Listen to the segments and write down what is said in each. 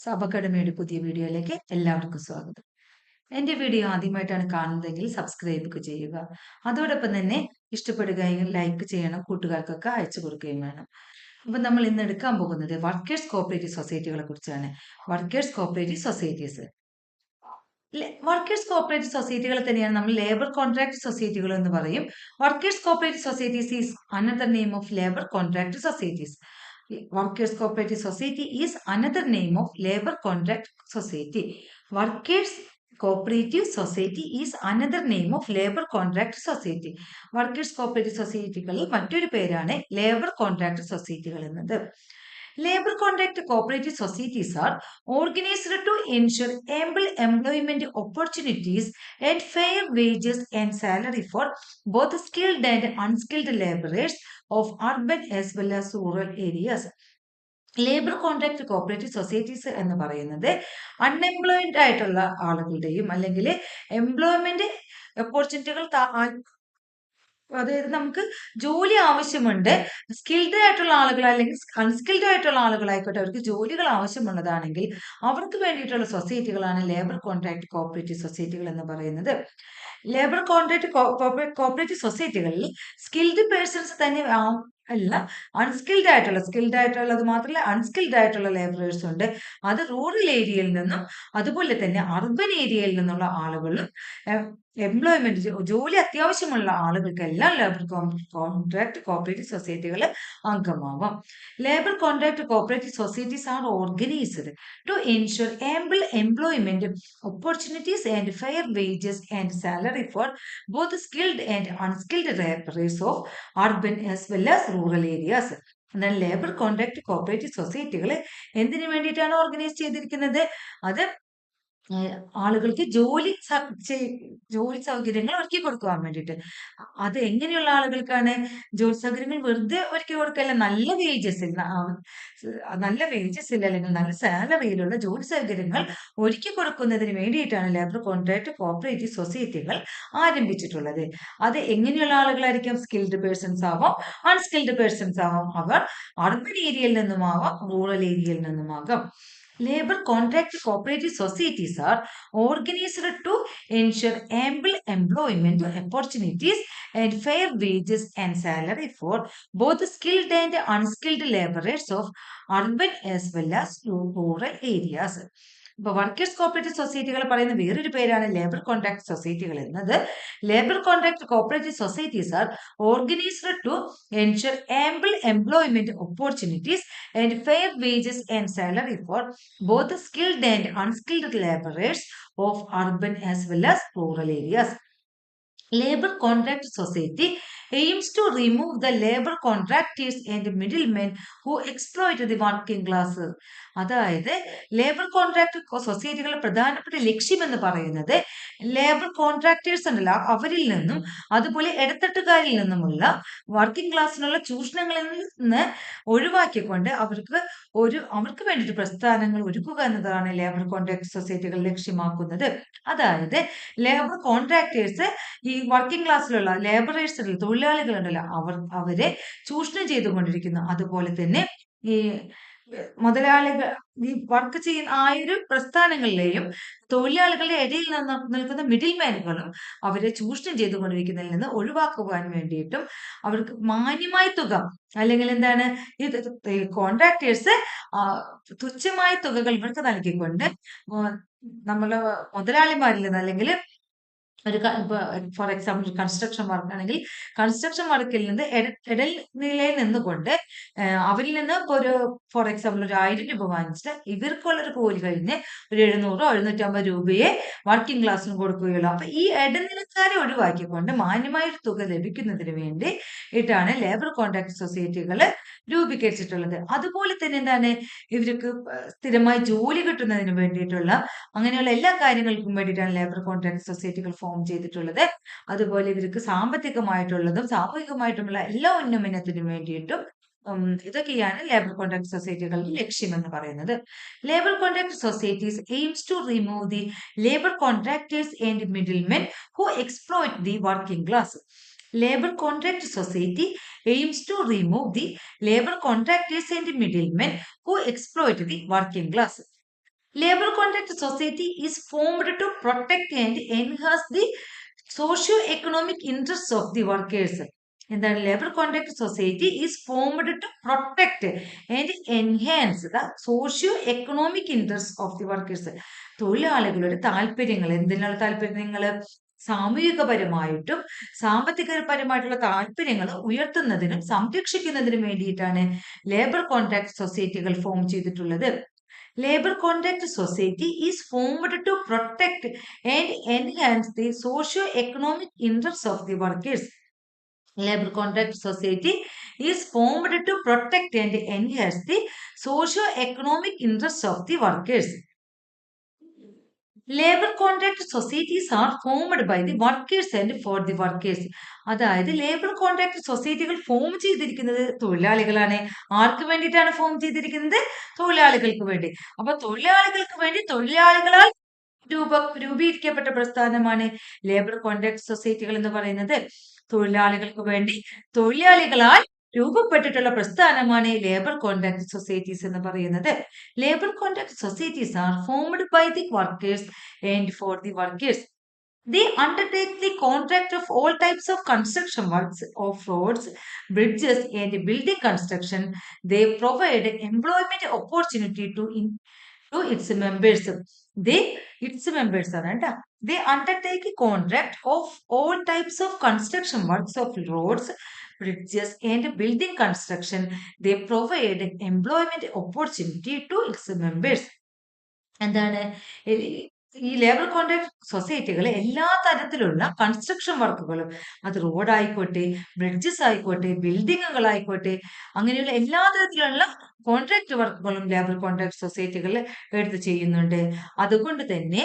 Sub അക്കാഡമിയുടെ പുതിയ വീഡിയോയിലേക്ക് എല്ലാവർക്കും സ്വാഗതം. എൻ്റെ വീഡിയോ ആദ്യമായിട്ടാണ് കാണുന്നതെങ്കിൽ സബ്സ്ക്രൈബ് ചെയ്യുക. അതോടൊപ്പം തന്നെ ഇഷ്ടപ്പെടുകയും ലൈക്ക് ചെയ്യണം, കൂട്ടുകാർക്കൊക്കെ അയച്ചു കൊടുക്കുകയും വേണം. അപ്പം നമ്മൾ ഇന്ന് എടുക്കാൻ പോകുന്നത് വർക്കേഴ്സ് കോപ്പറേറ്റീവ് സൊസൈറ്റികളെ കുറിച്ചാണ്. Workers cooperative societies workers cooperative സൊസൈറ്റികളെ തന്നെയാണ് നമ്മൾ ലേബർ കോൺട്രാക്ട് സൊസൈറ്റികൾ എന്ന് പറയും. Workers cooperative societies is another name of labour contract societies. Workers Cooperative Society is another name of Labor Contract Society. Workers Cooperative Society is another name of Labor Contract Society. Workers Cooperative Societyകളിൽ മറ്റൊരു പേരാണ് labour contract സൊസൈറ്റികൾ എന്നത്. Labor contract cooperative societies are organized to ensure ample employment opportunities and fair wages and salary for both skilled and unskilled laborers of urban as well as rural areas. Labour contract cooperative societies എന്ന് പറയുന്നത് unemployed ആയിട്ടുള്ള ആളുകളുടെയും അല്ലെങ്കിൽ employment ഓപ്പർച്യൂണിറ്റികൾ അതായത് നമുക്ക് ജോലി ആവശ്യമുണ്ട്, skilled ആയിട്ടുള്ള ആളുകൾ അല്ലെങ്കിൽ അൺസ്കിൽഡ് ആയിട്ടുള്ള ആളുകളായിക്കോട്ടെ, അവർക്ക് ജോലികൾ ആവശ്യമുള്ളതാണെങ്കിൽ അവർക്ക് വേണ്ടിയിട്ടുള്ള സൊസൈറ്റികളാണ് ലേബർ കോൺട്രാക്ട് കോപ്പറേറ്റീവ് സൊസൈറ്റികൾ എന്ന് പറയുന്നത്. ലേബർ കോൺട്രാക്ട് കോപ്പറേറ്റീവ് സൊസൈറ്റികളിൽ സ്കിൽഡ് പേഴ്സൺസ് തന്നെ അല്ല, സ്കിൽഡ് ആയിട്ടുള്ളത് മാത്രമല്ല അൺസ്കിൽഡ് ആയിട്ടുള്ള ലേബറേഴ്സ് ഉണ്ട്. അത് റൂറൽ ഏരിയയിൽ നിന്നും അതുപോലെ തന്നെ അർബൻ ഏരിയയിൽ നിന്നുള്ള ആളുകളും എംപ്ലോയ്മെന്റ് ജോലി അത്യാവശ്യമുള്ള ആളുകൾക്കെല്ലാം ലേബർ കോൺട്രാക്ട് കോപ്പറേറ്റീവ് സൊസൈറ്റികൾ അംഗമാവാം. Labour contract cooperative societies are organised to ensure ample employment opportunities and fair wages and salary for both skilled and unskilled labourers of urban as well as rural areas. എന്നാൽ labour contract cooperative സൊസൈറ്റികൾ എന്തിനു വേണ്ടിയിട്ടാണ് organise ചെയ്തിരിക്കുന്നത്? അത് ആളുകൾക്ക് ജോലി സൗകര്യങ്ങൾ ഒരുക്കി കൊടുക്കുവാൻ വേണ്ടിയിട്ട്. അത് എങ്ങനെയുള്ള ആളുകൾക്കാണ് ജോലി സൗകര്യങ്ങൾ? വെറുതെ ഒരുക്കി കൊടുക്കല്ല, നല്ല വേജസിൽ അല്ലെങ്കിൽ നല്ല സാലറിയിലുള്ള ജോലി സൗകര്യങ്ങൾ ഒരുക്കി കൊടുക്കുന്നതിന് വേണ്ടിയിട്ടാണ് ലേബർ കോൺട്രാക്ട് കോപ്പറേറ്റീവ് സൊസൈറ്റികൾ ആരംഭിച്ചിട്ടുള്ളത്. അത് എങ്ങനെയുള്ള ആളുകളായിരിക്കും? സ്കിൽഡ് പേഴ്സൺസ് ആവാം, അൺസ്കിൽഡ് പേഴ്സൺസ് ആവാം. അവർ അർബൻ ഏരിയയിൽ നിന്നുമാവാം, റൂറൽ ഏരിയയിൽ നിന്നുമാകാം. Labor contract cooperative societies are organized to ensure ample employment opportunities and fair wages and salary for both skilled and unskilled laborers of urban as well as rural areas. ഇപ്പൊ workers cooperative സൊസൈറ്റികൾ പറയുന്ന വേറൊരു പേരാണ് labour contract സൊസൈറ്റികൾ എന്നത്. Labour contract cooperative societies are organised to ensure ample employment opportunities and fair wages and salary for both skilled and unskilled laborers of urban as well as rural areas. Labor Contract Society aims to remove the labor contractors and middlemen who exploit the working class. അതായത് labour contract സൊസൈറ്റികളുടെ പ്രധാനപ്പെട്ട ലക്ഷ്യം എന്ന് പറയുന്നത് labour contractors ഉണ്ടല്ലോ, അവരിൽ നിന്നും അതുപോലെ ഇടത്തട്ടുകാരിൽ നിന്നുമുള്ള വർക്കിംഗ് ക്ലാസ്സിനുള്ള ചൂഷണങ്ങളിൽ നിന്ന് ഒഴിവാക്കിക്കൊണ്ട് അവർക്ക് വേണ്ടിയിട്ട് പ്രസ്ഥാനങ്ങൾ ഒരുക്കുക എന്നതാണ് ലേബർ കോൺട്രാക്ട് സൊസൈറ്റികൾ ലക്ഷ്യമാക്കുന്നത്. അതായത് ലേബർ കോൺട്രാക്ടേഴ്സ് ഈ വർക്കിംഗ് ക്ലാസ്സിലുള്ള ലേബറേഴ്സ് തൊഴിലാളികളുണ്ടല്ലോ, അവരെ ചൂഷണം ചെയ്തുകൊണ്ടിരിക്കുന്നു. അതുപോലെ തന്നെ ഈ മുതലാളികൾ ഈ വർക്ക് ചെയ്യുന്ന ആ ഒരു പ്രസ്ഥാനങ്ങളിലെയും തൊഴിലാളികളുടെ ഇടയിൽ നിന്ന് നിൽക്കുന്ന മിഡിൽ മാനുകളും അവരെ ചൂഷണം ചെയ്തുകൊണ്ടിരിക്കുന്നതിൽ നിന്ന് ഒഴിവാക്കുവാൻ വേണ്ടിയിട്ടും അവർക്ക് മാന്യമായ തുക അല്ലെങ്കിൽ എന്താണ് ഈ കോൺട്രാക്ടേഴ്സ് തുച്ഛമായ തുകകൾ ഇവർക്ക് നൽകിക്കൊണ്ട് നമ്മള് മുതലാളിമാരിൽ നിന്ന് അല്ലെങ്കിൽ ഫോർ എക്സാമ്പിൾ കൺസ്ട്രക്ഷൻ വർക്ക് ആണെങ്കിൽ കൺസ്ട്രക്ഷൻ വർക്കിൽ നിന്ന് ഇടനിലയിൽ നിന്നുകൊണ്ട് അവരിൽ നിന്ന് ഒരു ഫോർ എക്സാമ്പിൾ ഒരു 1000 രൂപ വാങ്ങിച്ചിട്ട് ഇവർക്കുള്ളൊരു കൂലി കഴിഞ്ഞ് ഒരു 700 750 രൂപയെ വർക്കിംഗ് ക്ലാസ്സിന് കൊടുക്കുകയുള്ളൂ. അപ്പൊ ഈ ഇടനിലക്കാരെ ഒഴിവാക്കിക്കൊണ്ട് മാന്യമായ ഒരു തുക ലഭിക്കുന്നതിന് വേണ്ടി ഇട്ടാണ് ലേബർ കോൺട്രാക്ട് സൊസൈറ്റികൾ രൂപീകരിച്ചിട്ടുള്ളത്. അതുപോലെ തന്നെ എന്താണ് ഇവർക്ക് സ്ഥിരമായി ജോലി കിട്ടുന്നതിന് വേണ്ടിയിട്ടുള്ള അങ്ങനെയുള്ള എല്ലാ കാര്യങ്ങൾക്കും വേണ്ടിയിട്ടാണ് ലേബർ കോൺട്രാക്ട് സൊസൈറ്റികൾ ഫോം ചെയ്തിട്ടുള്ളത്. അതുപോലെ ഇവർക്ക് സാമ്പത്തികമായിട്ടുള്ളതും സാമൂഹികമായിട്ടുമുള്ള എല്ലാ ഉന്നമനത്തിനും വേണ്ടിയിട്ടും ഇതൊക്കെയാണ് ലേബർ കോൺട്രാക്ട് സൊസൈറ്റികളുടെ ലക്ഷ്യം എന്ന് പറയുന്നത്. Labour contract societies aims to remove the labour contractors and middlemen who exploit the working class. Labor Contract Society aims to remove the labor contractors and middlemen who exploit the working class. Labor contract society is formed to protect and enhance the socio-economic interests of the workers. എന്താണ് labour contract society is formed to protect and enhance the socio economic interest of the workers. തൊഴിലാളികളുടെ താല്പര്യങ്ങൾ, എന്തിനുള്ള താല്പര്യങ്ങൾ, സാമൂഹികപരമായിട്ടും സാമ്പത്തികപരമായിട്ടുള്ള താല്പര്യങ്ങൾ ഉയർത്തുന്നതിനും സംരക്ഷിക്കുന്നതിനും വേണ്ടിയിട്ടാണ് labour contract സൊസൈറ്റികൾ form ചെയ്തിട്ടുള്ളത്. Labor contract society is formed to protect and enhance the socio-economic interests of the workers. Labor contract society is formed to protect and enhance the socio-economic interests of the workers. Labour contract societies are formed by the workers and for the workers. അതായത് labour contract സൊസൈറ്റികൾ form ചെയ്തിരിക്കുന്നത് തൊഴിലാളികളാണ്. ആർക്ക് വേണ്ടിയിട്ടാണ് form ചെയ്തിരിക്കുന്നത്? തൊഴിലാളികൾക്ക് വേണ്ടി. അപ്പൊ തൊഴിലാളികൾക്ക് വേണ്ടി തൊഴിലാളികളാൽ രൂപീകരിക്കപ്പെട്ട പ്രസ്ഥാനമാണ് ലേബർ കോൺട്രാക്ട് സൊസൈറ്റികൾ എന്ന് പറയുന്നത്. തൊഴിലാളികൾക്ക് വേണ്ടി തൊഴിലാളികളാൽ രൂപപ്പെട്ടിട്ടുള്ള പ്രസ്ഥാനമാണ് ലേബർ കോൺട്രാക്ട് സൊസൈറ്റീസ് എന്ന് പറയുന്നത്. Labour contract societies are formed by the workers and for the workers. They undertake the contract of all types of construction works of roads, bridges, and building construction. They provide employment opportunity to its members. They undertake a contract of all types of construction works of roads, bridges, and building construction. They provide employment opportunity to its members. എന്താണ് ഈ labour contract സൊസൈറ്റികൾ എല്ലാ തരത്തിലുള്ള construction വർക്കുകളും, അത് road ആയിക്കോട്ടെ, bridges ആയിക്കോട്ടെ, ബിൽഡിങ്ങുകൾ ആയിക്കോട്ടെ, അങ്ങനെയുള്ള എല്ലാ തരത്തിലുള്ള കോൺട്രാക്ട് വർക്കുകളും ലേബർ കോൺട്രാക്ട് സൊസൈറ്റികൾ എടുത്ത് ചെയ്യുന്നുണ്ട്. അതുകൊണ്ട് തന്നെ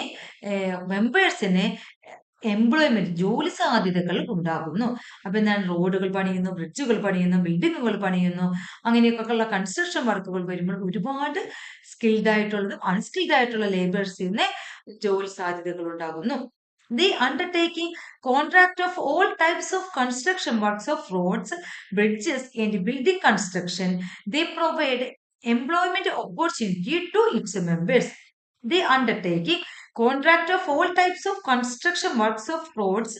മെമ്പേഴ്സിന് എംപ്ലോയ്മെന്റ്, ജോലി സാധ്യതകൾ ഉണ്ടാകുന്നു. അപ്പൊ എന്താണ്, റോഡുകൾ പണിയുന്നു, ബ്രിഡ്ജുകൾ പണിയുന്നു, ബിൽഡിങ്ങുകൾ പണിയുന്നു, അങ്ങനെയൊക്കെ ഉള്ള കൺസ്ട്രക്ഷൻ വർക്കുകൾ വരുമ്പോൾ ഒരുപാട് സ്കിൽഡ് ആയിട്ടുള്ളതും അൺസ്കിൽഡ് ആയിട്ടുള്ള ലേബേഴ്സിന് ജോലി സാധ്യതകൾ ഉണ്ടാകുന്നു. They undertaking contract of all types of construction works of roads, bridges, and building construction. They provide employment opportunity to its members. They undertaking contract of all types of construction works of roads,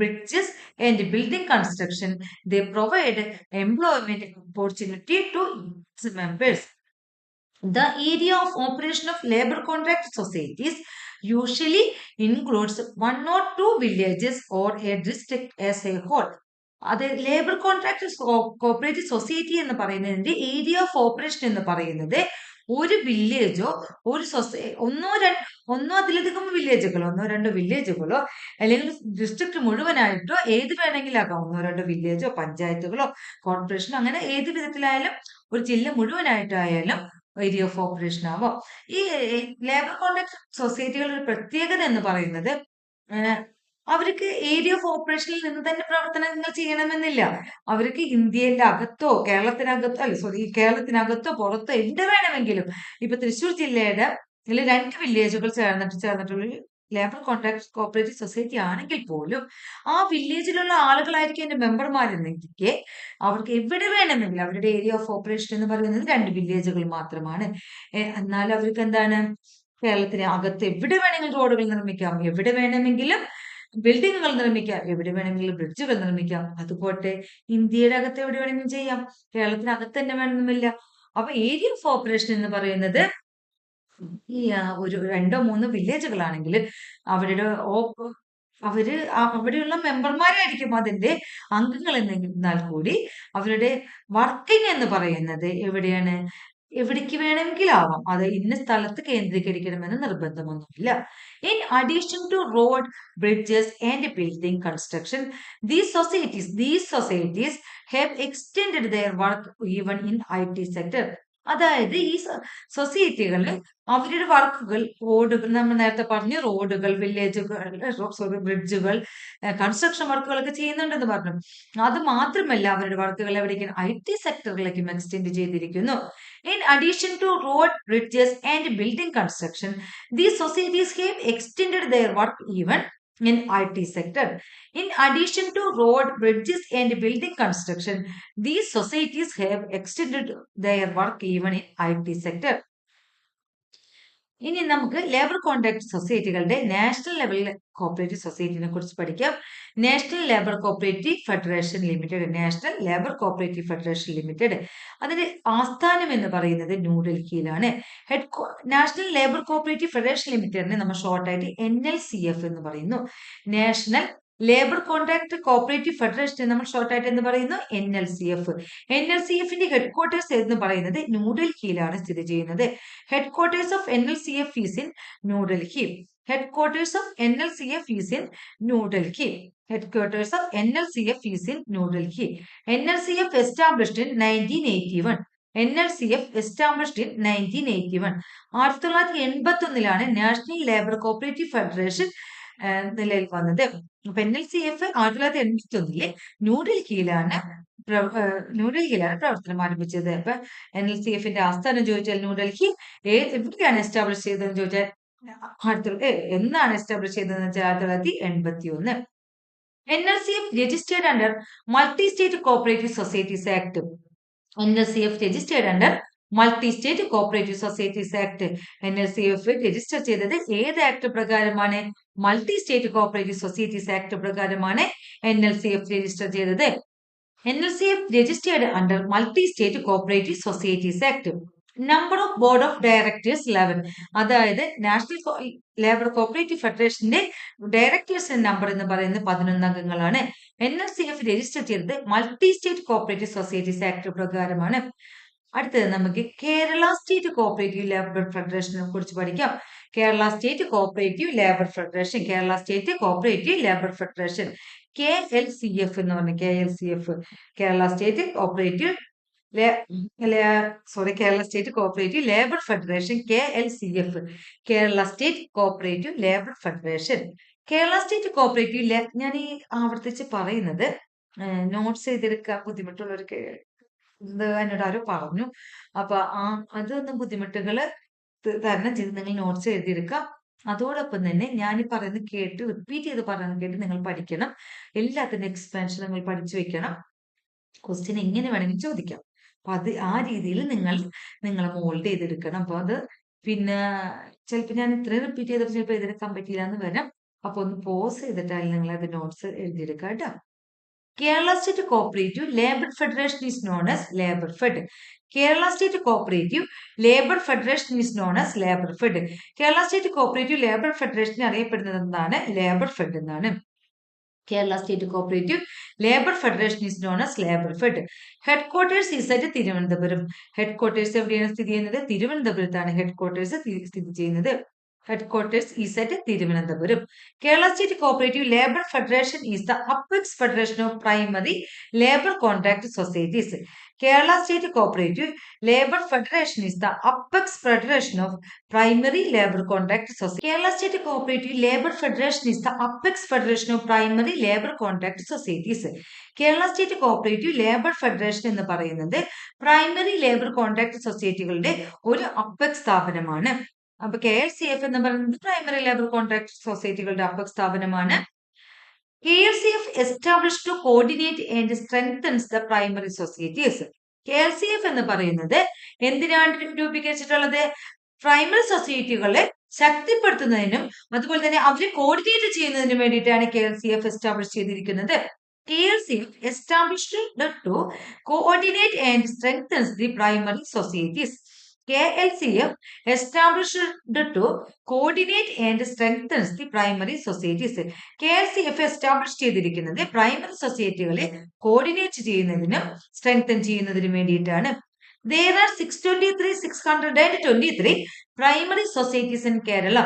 bridges, and building construction. They provide employment opportunity to its members. The area of operation of labor contract societies usually includes 1 or 2 villages or a district as a whole. അത് labour contract cooperative society എന്ന് പറയുന്നതിന്റെ area of operation എന്ന് പറയുന്നത് ഒരു വില്ലേജോ ഒരു ഒന്നോ അതിലധികം വില്ലേജുകളോ, 1-2 വില്ലേജുകളോ, അല്ലെങ്കിൽ district മുഴുവനായിട്ടോ ഏത് വേണമെങ്കിലും ആകാം. 1-2 വില്ലേജോ, പഞ്ചായത്തുകളോ, കോർപ്പറേഷനോ, അങ്ങനെ ഏത് വിധത്തിലായാലും ഒരു ജില്ല മുഴുവനായിട്ടായാലും ഏരിയ ഓഫ് ഓപ്പറേഷൻ ആവാം. ഈ ലേബർ കോൺട്രാക്ട് സൊസൈറ്റികളുടെ പ്രത്യേകത എന്ന് പറയുന്നത് അവർക്ക് ഏരിയ ഓഫ് ഓപ്പറേഷനിൽ നിന്ന് തന്നെ പ്രവർത്തനങ്ങൾ ചെയ്യണമെന്നില്ല. അവർക്ക് ഇന്ത്യയിലെ അകത്തോ കേരളത്തിനകത്തോ പുറത്തോ എന്ത് വേണമെങ്കിലും, ഇപ്പൊ തൃശ്ശൂർ ജില്ലയുടെ 2 വില്ലേജുകൾ ചേർന്നിട്ടുള്ള ലേബർ കോൺട്രാക്ട് കോപ്പറേറ്റീവ് സൊസൈറ്റി ആണെങ്കിൽ പോലും ആ വില്ലേജിലുള്ള ആളുകളായിരിക്കും എന്റെ മെമ്പർമാരെന്നിരിക്കെ അവർക്ക് എവിടെ വേണമെങ്കിലും, അവരുടെ ഏരിയ ഓഫ് ഓപ്പറേഷൻ എന്ന് പറയുന്നത് 2 വില്ലേജുകൾ മാത്രമാണ്. എന്നാൽ അവർക്ക് എന്താണ്, കേരളത്തിന് അകത്ത് എവിടെ വേണമെങ്കിലും റോഡുകൾ നിർമ്മിക്കാം, എവിടെ വേണമെങ്കിലും ബിൽഡിങ്ങുകൾ നിർമ്മിക്കാം, എവിടെ വേണമെങ്കിലും ബ്രിഡ്ജുകൾ നിർമ്മിക്കാം. അതുപോട്ടെ ഇന്ത്യയുടെ അകത്ത് എവിടെ വേണമെങ്കിലും ചെയ്യാം, കേരളത്തിനകത്ത് തന്നെ വേണമെന്നില്ല. അപ്പൊ ഏരിയ ഓഫ് ഓപ്പറേഷൻ എന്ന് പറയുന്നത് ഈ ഒരു 2-3 വില്ലേജുകളാണെങ്കിൽ അവിടെയുള്ള മെമ്പർമാരായിരിക്കും അതിന്റെ അംഗങ്ങൾ എന്നാൽ കൂടി അവരുടെ വർക്കിംഗ് എന്ന് പറയുന്നത് എവിടെയാണ്, എവിടേക്ക് വേണമെങ്കിലും ആവാം. അത് ഇന്ന സ്ഥലത്ത് കേന്ദ്രീകരിക്കണമെന്ന് നിർബന്ധമൊന്നുമില്ല. In addition to road, bridges, and building construction, these societies have extended their work even in IT sector. അതായത് ഈ സൊസൈറ്റികൾ അവരുടെ വർക്കുകൾ, റോഡുകൾ, നമ്മൾ നേരത്തെ പറഞ്ഞു, റോഡുകൾ, ബ്രിഡ്ജുകൾ, കൺസ്ട്രക്ഷൻ വർക്കുകളൊക്കെ ചെയ്യുന്നുണ്ടെന്ന് പറഞ്ഞു. അത് മാത്രമല്ല അവരുടെ വർക്കുകൾ എവിടേക്കും IT സെക്ടറിലേക്കും എക്സ്റ്റെൻഡ് ചെയ്തിരിക്കുന്നു. In addition to road, bridges, and building construction, these societies have extended their work even in IT sector. In addition to road, bridges, and building construction, these societies have extended their work even in IT sector. ഇനി നമുക്ക് labour contract സൊസൈറ്റികളുടെ national ലെവലിലെ cooperative സൊസൈറ്റിനെ കുറിച്ച് പഠിക്കാം. National labour cooperative federation limited, national labour cooperative federation limited, അതിന്റെ ആസ്ഥാനം എന്ന് പറയുന്നത് ന്യൂഡൽഹിയിലാണ്. National labour cooperative federation ലിമിറ്റഡിനെ നമ്മൾ ഷോർട്ടായിട്ട് NLCF എന്ന് പറയുന്നു. National labour contract cooperative federation നമ്മൾ ഷോർട്ടായിട്ട് എന്ന് പറയുന്നു NLCF. NLCFന്റെ ഹെഡ്ക്വാർട്ടേഴ്സ് എന്ന് പറയുന്നത് ന്യൂഡൽഹിയിലാണ് സ്ഥിതി ചെയ്യുന്നത്. Headquarters of NLCF is in New Delhi. Headquarters of NLCF is in New Delhi. Headquarters of NLCF is in New Delhi. NLCF established in 1981. NLCF established in 1981. 1981 national labour cooperative federation നിലയിൽ വന്നത്. അപ്പൊ NLCF 1981 ന്യൂഡൽഹിയിലാണ് പ്രവർത്തനം ആരംഭിച്ചത്. അപ്പൊ NLCFന്റെ ആസ്ഥാനം ചോദിച്ചാൽ ന്യൂഡൽഹി. എവിടെയാണ് establish ചെയ്തതെന്ന് ചോദിച്ചാൽ എന്നാണ് എസ്റ്റാബ്ലിഷ് ചെയ്തതെന്ന് വെച്ചാൽ 1981. NLCF registered under multi state cooperative societies act. NLCF registered under multi state cooperative societies act. NLCF register ചെയ്തത് ഏത് ആക്ട് പ്രകാരമാണ്? Multi state cooperative societies act പ്രകാരമാണ് NLCF രജിസ്റ്റർ ചെയ്തത്. NLCF registered under Multi-State Cooperative Societies Act. Number of board of directors 11. അതായത് national labour cooperative ഫെഡറേഷന്റെ ഡയറക്ടേഴ്സിന്റെ number എന്ന് പറയുന്നത് 11 അംഗങ്ങളാണ്. NLCF രജിസ്റ്റർ ചെയ്തത് multi state cooperative societies act പ്രകാരമാണ്. അടുത്തത് നമുക്ക് കേരള സ്റ്റേറ്റ് കോപ്പറേറ്റീവ് ലേബർ ഫെഡറേഷനെ കുറിച്ച് പഠിക്കാം. Kerala state cooperative labour federation, Kerala state cooperative labour federation KLCF എന്ന് പറഞ്ഞ KLCF, Kerala state cooperative Kerala state cooperative labour federation KLCF, Kerala state cooperative labour federation. Kerala state cooperative ഞാൻ ഈ ആവർത്തിച്ച് പറയുന്നത് നോട്ട്സ് ചെയ്തെടുക്കാൻ ബുദ്ധിമുട്ടുള്ളവർക്ക് എന്നോട് ആരോ പറഞ്ഞു. അപ്പൊ അതൊന്നും ബുദ്ധിമുട്ടുകൾ തരണം ചെയ്ത് നിങ്ങൾ നോട്ട്സ് എഴുതിയെടുക്കാം. അതോടൊപ്പം തന്നെ ഞാൻ ഈ പറയുന്നത് കേട്ട് റിപ്പീറ്റ് ചെയ്ത് പറയുന്നത് കേട്ട് നിങ്ങൾ പഠിക്കണം. എല്ലാത്തിന്റെ എക്സ്പാൻഷൻ നിങ്ങൾ പഠിച്ചു വെക്കണം. ക്വസ്റ്റ്യൻ എങ്ങനെ വേണമെങ്കിൽ ചോദിക്കാം. അപ്പൊ ആ രീതിയിൽ നിങ്ങളെ മോൾഡ് ചെയ്തെടുക്കണം. അപ്പൊ അത് പിന്നെ ചിലപ്പോൾ ഞാൻ ഇത്രയും റിപ്പീറ്റ് ചെയ്തപ്പോൾ ചിലപ്പോൾ എഴുതിയെടുക്കാൻ പറ്റില്ല എന്ന് വരാം. അപ്പൊ ഒന്ന് പോസ് ചെയ്തിട്ടാണ് നിങ്ങൾ അത് നോട്ട്സ് എഴുതിയെടുക്കുക കേട്ടോ. Kerala State Cooperative Labour Federation is known as Labour Fed. Kerala State Cooperative Labour Federation is known as Labour Fed. Kerala State Cooperative Labour Federation അറിയപ്പെടുന്നത് എന്താണ്? Labour Fed എന്നാണ്. Kerala State Cooperative Labour Federation is known as Labour Fed. Headquarters is at Thiruvananthapuram. Headquarters എവിടെയാണ് സ്ഥിതി ചെയ്യുന്നത്? തിരുവനന്തപുരത്താണ് headquarters സ്ഥിതി ചെയ്യുന്നത്. Headquarters is at Thiruvananthapuram. Kerala State Cooperative Labour Federation is the apex federation of primary labour contract societies. Kerala State Cooperative Labour Federation is the apex federation of primary labour contract societies. Kerala State Cooperative Labour Federation is the apex federation of primary labour contract societies. Kerala State Cooperative Labour Federation എന്ന് പറയുന്നത് primary labour contract സൊസൈറ്റികളുടെ ഒരു apex സ്ഥാപനമാണ്. അപ്പൊ KLCF എന്ന് പറയുന്നത് primary labour contract സൊസൈറ്റികളുടെ apex സ്ഥാപനമാണ്. KLCF establish to coordinate and strengthens the primary societies. KLCF എന്ന് പറയുന്നത് എന്തിനാണ് രൂപീകരിച്ചിട്ടുള്ളത്? പ്രൈമറി സൊസൈറ്റികളെ ശക്തിപ്പെടുത്തുന്നതിനും അതുപോലെ തന്നെ അവരെ കോർഡിനേറ്റ് ചെയ്യുന്നതിനും വേണ്ടിയിട്ടാണ് KLCF എസ്റ്റാബ്ലിഷ് ചെയ്തിരിക്കുന്നത്. KLCF established to coordinate and strengthens the primary societies. KLCF established to coordinate and strengthens the primary societies. KLCF establish ചെയ്തിരിക്കുന്നത് പ്രൈമറി സൊസൈറ്റികളെ കോർഡിനേറ്റ് ചെയ്യുന്നതിനും സ്ട്രെങ്തൻ ചെയ്യുന്നതിനും വേണ്ടിയിട്ടാണ്. There are 623 primary societies in Kerala.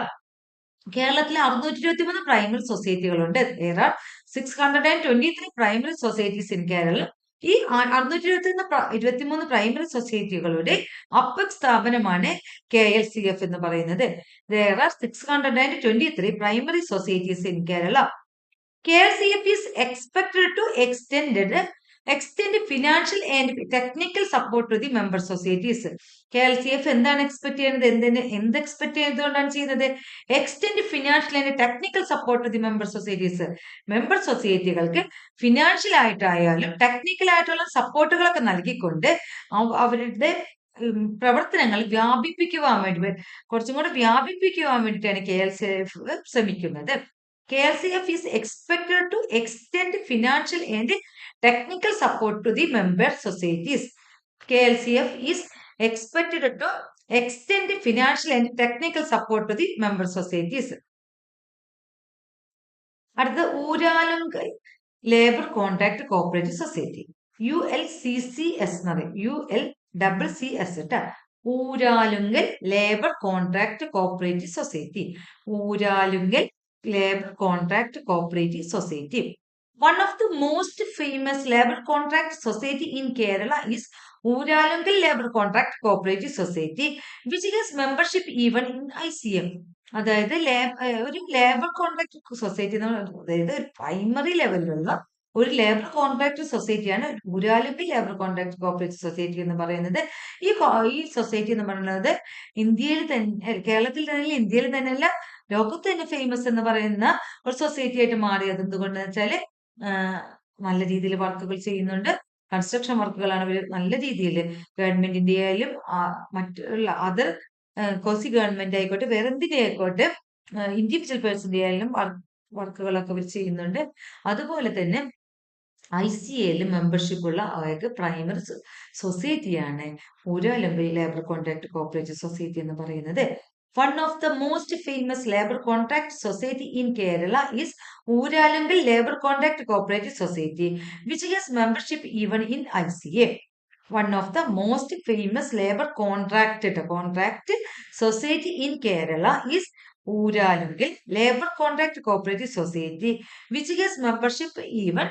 കേരളത്തിൽ 623 primary സൊസൈറ്റികളുണ്ട്. There are 623 primary societies in Kerala. ഈ 623 primary സൊസൈറ്റികളുടെ apex സ്ഥാപനമാണ് KLCF എന്ന് പറയുന്നത്. There are 623 primary societies in Kerala. KLCF is expected to extend financial and technical support to the member societies. KLCF എന്താണ് expect ചെയ്യുന്നത്? എന്ത് expect ചെയ്തുകൊണ്ടാണ് ചെയ്യുന്നത്? Extend financial and technical support to the member societies. Member സൊസൈറ്റികൾക്ക് financial ആയിട്ടായാലും technical ആയിട്ടുള്ള സപ്പോർട്ടുകളൊക്കെ നൽകിക്കൊണ്ട് അവരുടെ പ്രവർത്തനങ്ങൾ വ്യാപിപ്പിക്കുവാൻ വേണ്ടി കുറച്ചും കൂടെ വ്യാപിപ്പിക്കുവാൻ വേണ്ടിയിട്ടാണ് KLCF ശ്രമിക്കുന്നത്. KLCF is expected to extend financial and technical support to the member societies. KLCF is expected to extend financial and technical support to the member societies. അടുത്ത Uralungal labour contract cooperative society, ULCCS എന്ന് പറയും, ULCCS കേട്ടോ, Uralungal labour contract cooperative society, Uralungal labour contract cooperative society. One of the most famous labor contract society in Kerala is Ooralunkal Labor Contract Cooperative Society, which has membership even in ICM. അതായത് ഒരു labour contract society, അതായത് ഒരു primary ലെവലിലുള്ള ഒരു labour contract സൊസൈറ്റിയാണ് Uralungal labour contract cooperative society എന്ന് പറയുന്നത്. ഈ സൊസൈറ്റി എന്ന് പറയുന്നത് ഇന്ത്യയിൽ തന്നെ, കേരളത്തിൽ തന്നെ, ഇന്ത്യയിൽ തന്നെയല്ല, ലോകത്ത് തന്നെ ഫേമസ് എന്ന് പറയുന്ന ഒരു സൊസൈറ്റി ആയിട്ട് മാറിയത് എന്തുകൊണ്ടെന്ന് വെച്ചാല് നല്ല രീതിയിൽ വർക്കുകൾ ചെയ്യുന്നുണ്ട്. കൺസ്ട്രക്ഷൻ വർക്കുകളാണ് ഇവർ നല്ല രീതിയിൽ ഗവൺമെന്റിന്റെ ആയാലും മറ്റുള്ള അതർ കോസി ഗവൺമെന്റ് ആയിക്കോട്ടെ, വേറെ എന്തിന്റെ ആയിക്കോട്ടെ, ഇൻഡിവിജ്വൽ പേഴ്സന്റെ ആയാലും വർക്കുകളൊക്കെ ഇവർ ചെയ്യുന്നുണ്ട്. അതുപോലെ തന്നെ ICAയിൽ മെമ്പർഷിപ്പ് ഉള്ള പ്രൈമറി സൊസൈറ്റിയാണ് Uralungal labour contract cooperative society എന്ന് പറയുന്നത്. One of the most famous labor contract society in Kerala is Ooralunkal Labor Contract Cooperative Society, which has membership even in ICA. One of the most famous labor contract society in Kerala is Ooralunkal Labor Contract Cooperative Society, which has membership even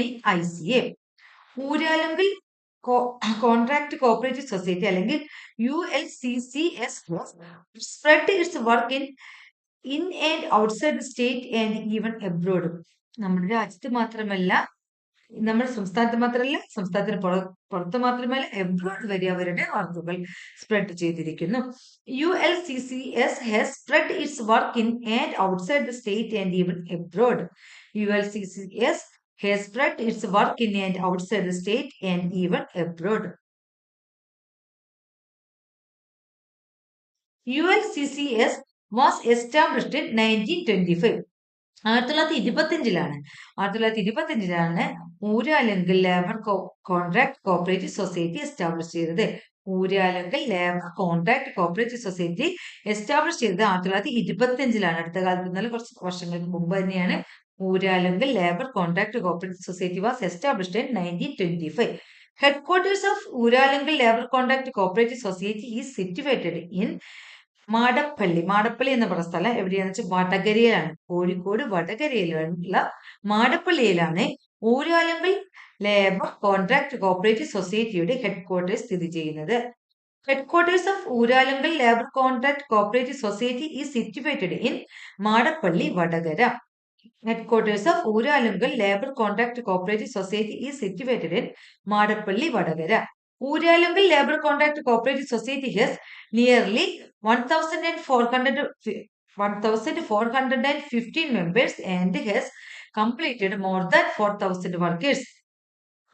in ICA. Ooralunkal contract cooperative society അല്ലെങ്കിൽ ULCCS spread its work in and outside the state and even abroad. നമ്മുടെ രാജ്യത്ത് മാത്രമല്ല, നമ്മുടെ സംസ്ഥാനത്ത് മാത്രമല്ല, സംസ്ഥാനത്തിന് പുറത്ത് മാത്രമല്ല, എബ്രോഡ് വരെ അവരുടെ വർക്കുകൾ സ്പ്രെഡ് ചെയ്തിരിക്കുന്നു. ULCCS has spread its work in and outside the state and even abroad. ULCCS has spread its work in and outside the state and even abroad. ULCCS was established in 1925. 1925 Uralungal labour contract cooperative society establish ചെയ്തത്. Uralungal labour contract cooperative society establish ചെയ്തത് 1925. അടുത്ത കാലത്ത് നിന്നാൽ കുറച്ച് വർഷങ്ങൾക്ക് മുമ്പ് തന്നെയാണ് Ooralunkal Labor Contract Cooperative Society was established in 1925. Headquarters of Ooralunkal Labor Contract Cooperative Society is situated in Madappally. Madappally എന്ന പറയുന്ന സ്ഥലം എവിടെയാണെന്ന് വെച്ചാൽ വടകരയിലാണ്. കോഴിക്കോട് വടകരയിലുള്ള മാടപ്പള്ളിയിലാണ് ഊരാലുങ്കൽ ലേബർ കോൺട്രാക്ട് കോപ്പറേറ്റീവ് സൊസൈറ്റിയുടെ ഹെഡ്ക്വാർട്ടേഴ്സ് സ്ഥിതി ചെയ്യുന്നത്. Headquarters of Uralungal labour contract cooperative society is situated in Madappally, Vadakara. Headquarters of Ooralunkal Labor Contract Cooperative Society is situated in Madapalli, Vadagara. Ooralunkal Labor Contract Cooperative Society has nearly 1,415 members and has completed more than 4,000 workers.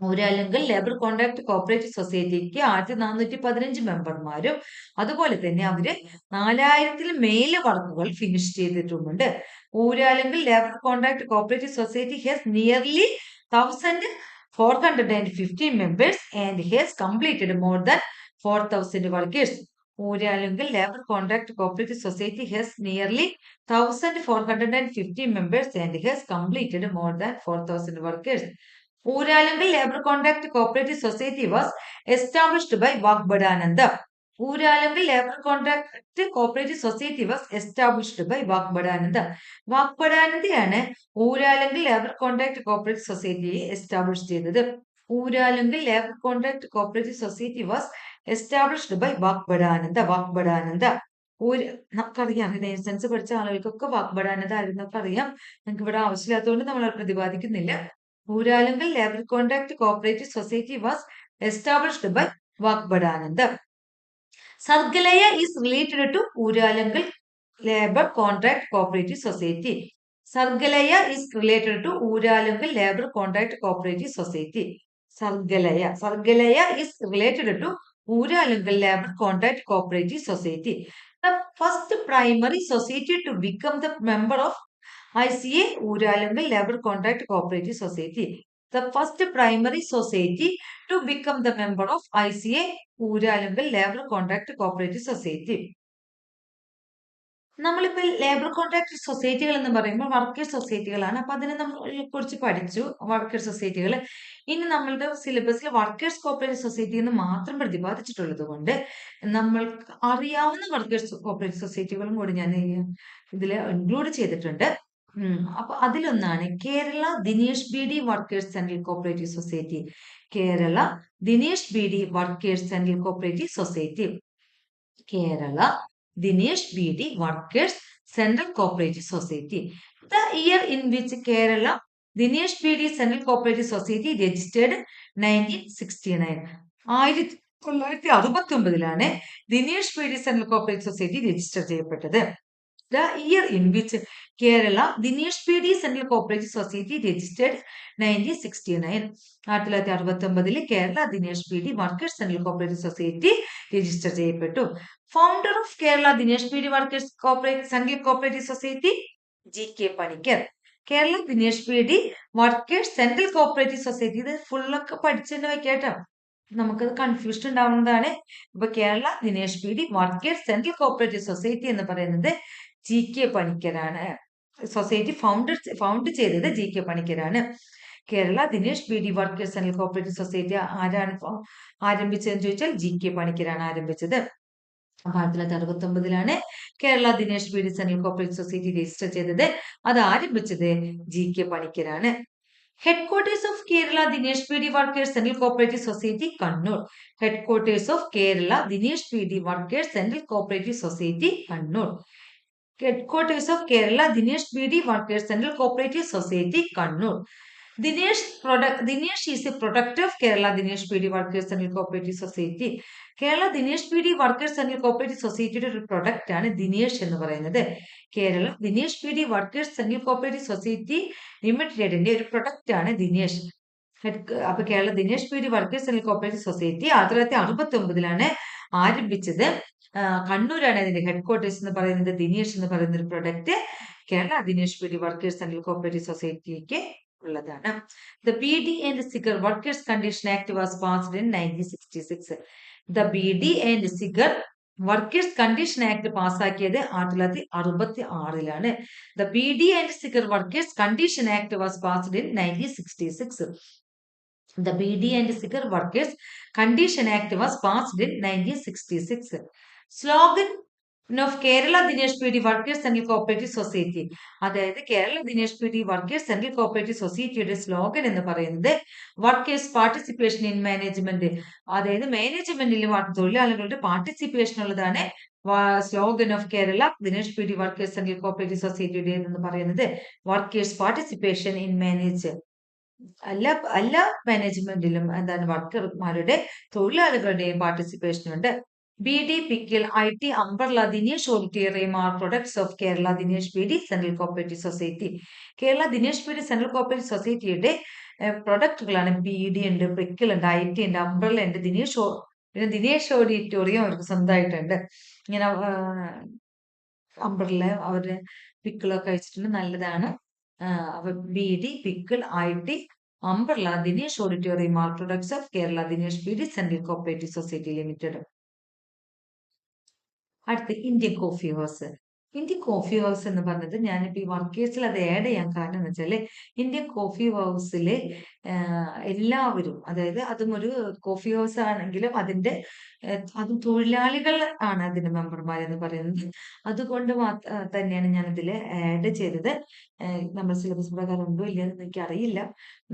Uralungal labour contract cooperative സൊസൈറ്റിക്ക് 1415 മെമ്പർമാരും അതുപോലെ തന്നെ അവര് 4000-ൽ മേലെ വർക്കുകൾ finish ചെയ്തിട്ടുമുണ്ട്. Uralungal labour contract cooperative society has nearly 1415 members and has completed more than 4,000 workers. Ooralunkal Labor Contract Cooperative Society has nearly 1,415 members and has completed more than 4,000 workers. Ooralunkal Labor Contract Cooperative Society was established by Vakbadananda. Ooralunkal Labor Contract Cooperative Society was established by Vakbadananda. Vakbadanandയാണ് Ooralunkal Labor Contract Cooperative Society established ചെയ്തത്. Ooralunkal Labor Contract Cooperative Society was established by Vakbadananda. Vakbadananda. നമുക്കറിയാം, sense പഠിച്ച ആളുകൾക്കൊക്കെ വാക്ബടാനത ആയിരുന്നൊക്കെ അറിയാം. നിങ്ങൾക്ക് ഇവിടെ ആവശ്യമില്ലാത്തതുകൊണ്ട് നമ്മൾ പ്രതിപാദിക്കുന്നില്ല. Ooralunkal Labor Contract Cooperative Society was established by Vakbadananda. Sargalaya is related to Ooralunkal Labor Contract Cooperative Society. Sargalaya is related to Ooralunkal Labor Contract Cooperative Society. Sargalaya is related to Uralangal Labor Contract Cooperative Society. The first primary society to become the member of ICA Uralangal Labor Contract Cooperative Society. The first primary society to become the member of ICA Uralangal Labor Contract Cooperative Society. നമ്മളിപ്പോൾ labour contract സൊസൈറ്റികൾ എന്ന് പറയുമ്പോൾ workers സൊസൈറ്റികളാണ്. അപ്പൊ അതിനെ നമ്മൾ കുറിച്ച് പഠിച്ചു, workers സൊസൈറ്റികൾ. ഇനി നമ്മളുടെ സിലബസിൽ വർക്കേഴ്സ് കോപ്പറേറ്റീവ് സൊസൈറ്റി എന്ന് മാത്രം പ്രതിപാദിച്ചിട്ടുള്ളത് കൊണ്ട് നമ്മൾക്ക് അറിയാവുന്ന വർക്കേഴ്സ് കോപ്പറേറ്റീവ് സൊസൈറ്റികളും കൂടി ഞാൻ ഇതിൽ ഇൻക്ലൂഡ് ചെയ്തിട്ടുണ്ട്. അപ്പൊ അതിലൊന്നാണ് Kerala Dinesh B D workers central cooperative society. Kerala Dinesh B D workers central cooperative society. Kerala Dinesh B.D. Workers Central Cooperative Society. The year in which Kerala Dinesh B.D. Central Cooperative Society registered 1969. 1969 Dinesh B D central cooperative society register ചെയ്യപ്പെട്ടത്. The year in which Kerala Dinesh B D Central Cooperative Society registered 1969. 1969 Kerala Dinesh B D workers central cooperative society register ചെയ്യപ്പെട്ടു. Founder of Kerala Dinesh B D workers central cooperative society GK Panicker. Kerala Dinesh B D workers central cooperative society. ഇത് ഫുള്ളൊക്കെ പഠിച്ചെന്നെ വെക്കാട്ടോ, നമുക്കത് confusion ഉണ്ടാവുന്നതാണ്. ഇപ്പൊ Kerala Dinesh B D workers central cooperative society എന്ന് പറയുന്നത് GK പണിക്കരാണ്. സൊസൈറ്റി ഫൗണ്ട് ചെയ്തത് GK പണിക്കരാണ്. Kerala Dinesh B D workers central cooperative society ആരാണ് ആരംഭിച്ചതെന്ന് ചോദിച്ചാൽ GK പണിക്കരാണ് ആരംഭിച്ചത്. 1969 Kerala Dinesh B D central cooperative society register ചെയ്തത്. അത് ആരംഭിച്ചത് GK പണിക്കരാണ്. Headquarters of Kerala Dinesh B.D. Workers Central Cooperative Society, Kannur. Headquarters of Kerala Dinesh B.D. Workers Central Cooperative Society, Kannur. Headquarters of Kerala Dinesh B.D. Workers Central Cooperative Society, Kannur. Dinesh is a product of Kerala Dinesh B.D. Workers Central Cooperative Society. Kerala Dinesh B D workers central cooperative സൊസൈറ്റിയുടെ ഒരു product ആണ് ദിനേശ് എന്ന് പറയുന്നത്. Kerala Dinesh B D workers central cooperative society ലിമിറ്റഡിന്റെ ഒരു product ആണ് ദിനേശ്. അപ്പൊ Kerala Dinesh B D workers central cooperative society 1969 ആരംഭിച്ചത്. കണ്ണൂരാണ് അതിന്റെ ഹെഡ്ക്വാർട്ടേഴ്സ് എന്ന് പറയുന്നത്. ദിനേശ് എന്ന് പറയുന്ന ഒരു product Kerala Dinesh B D workers central cooperative സൊസൈറ്റിക്ക് ഉള്ളതാണ്. The BD and Sigar Workers Condition Act was passed in 1966. The BD and Sigar workers condition act പാസ്സാക്കിയത് 1966. The BD and Sigar workers condition act was passed in 1966. The BD and Sigar workers condition act was passed in 1966. Slogan of Kerala Dinesh B D workers central cooperative society. അതായത് Kerala Dinesh B D workers central cooperative സൊസൈറ്റിയുടെ slogan എന്ന് പറയുന്നത് workers participation in management. അതായത് മാനേജ്മെന്റിൽ തൊഴിലാളികളുടെ participation ഉള്ളതാണ് slogan of Kerala Dinesh B D workers central cooperative സൊസൈറ്റിയുടെ എന്ന് പറയുന്നത് വർക്കേഴ്സ് പാർട്ടിസിപ്പേഷൻ ഇൻ മാനേജ്. എല്ലാ മാനേജ്മെന്റിലും എന്താണ് വർക്കർമാരുടെ തൊഴിലാളികളുടെയും പാർട്ടിസിപ്പേഷൻ ഉണ്ട്. BD Pickle IT Umbrella Dinesh Auditorium are products of Kerala Dinesh BD Central Cooperative Society. Kerala Dinesh B D central cooperative സൊസൈറ്റിയുടെ പ്രൊഡക്റ്റുകളാണ് BD ഉണ്ട്, pickle ഉണ്ട്, IT ഉണ്ട്, അംബ്രല്ല ഉണ്ട്, പിന്നെ ദിനേശ് ഓഡിറ്റോറിയം അവർക്ക് സ്വന്തമായിട്ടുണ്ട്. ഇങ്ങനെ അംബ്രല്ല അവരുടെ പിക്കിളൊക്കെ വെച്ചിട്ടുണ്ട്, നല്ലതാണ്. BD pickle IT umbrella Dinesh auditorium are products of Kerala Dinesh B D central cooperative society limited. അടുത്ത് Indian coffee house. Indian coffee house എന്ന് പറഞ്ഞത് ഞാനിപ്പോ ഈ വർക്കേഴ്സിൽ അത് ആഡ് ചെയ്യാൻ കാരണം എന്ന് വെച്ചാല് ഇന്ത്യൻ കോഫി ഹൗസില് എല്ലാവരും, അതായത് അതും ഒരു കോഫി ഹൗസ് ആണെങ്കിലും അതും തൊഴിലാളികൾ ആണ് അതിന്റെ മെമ്പർമാരെന്ന് പറയുന്നത്. അതുകൊണ്ട് തന്നെയാണ് ഞാൻ ഇതിൽ ആഡ് ചെയ്തത്. നമ്മുടെ സിലബസ് പ്രകാരം ഉണ്ടോ ഇല്ലയെന്ന് എനിക്ക് അറിയില്ല.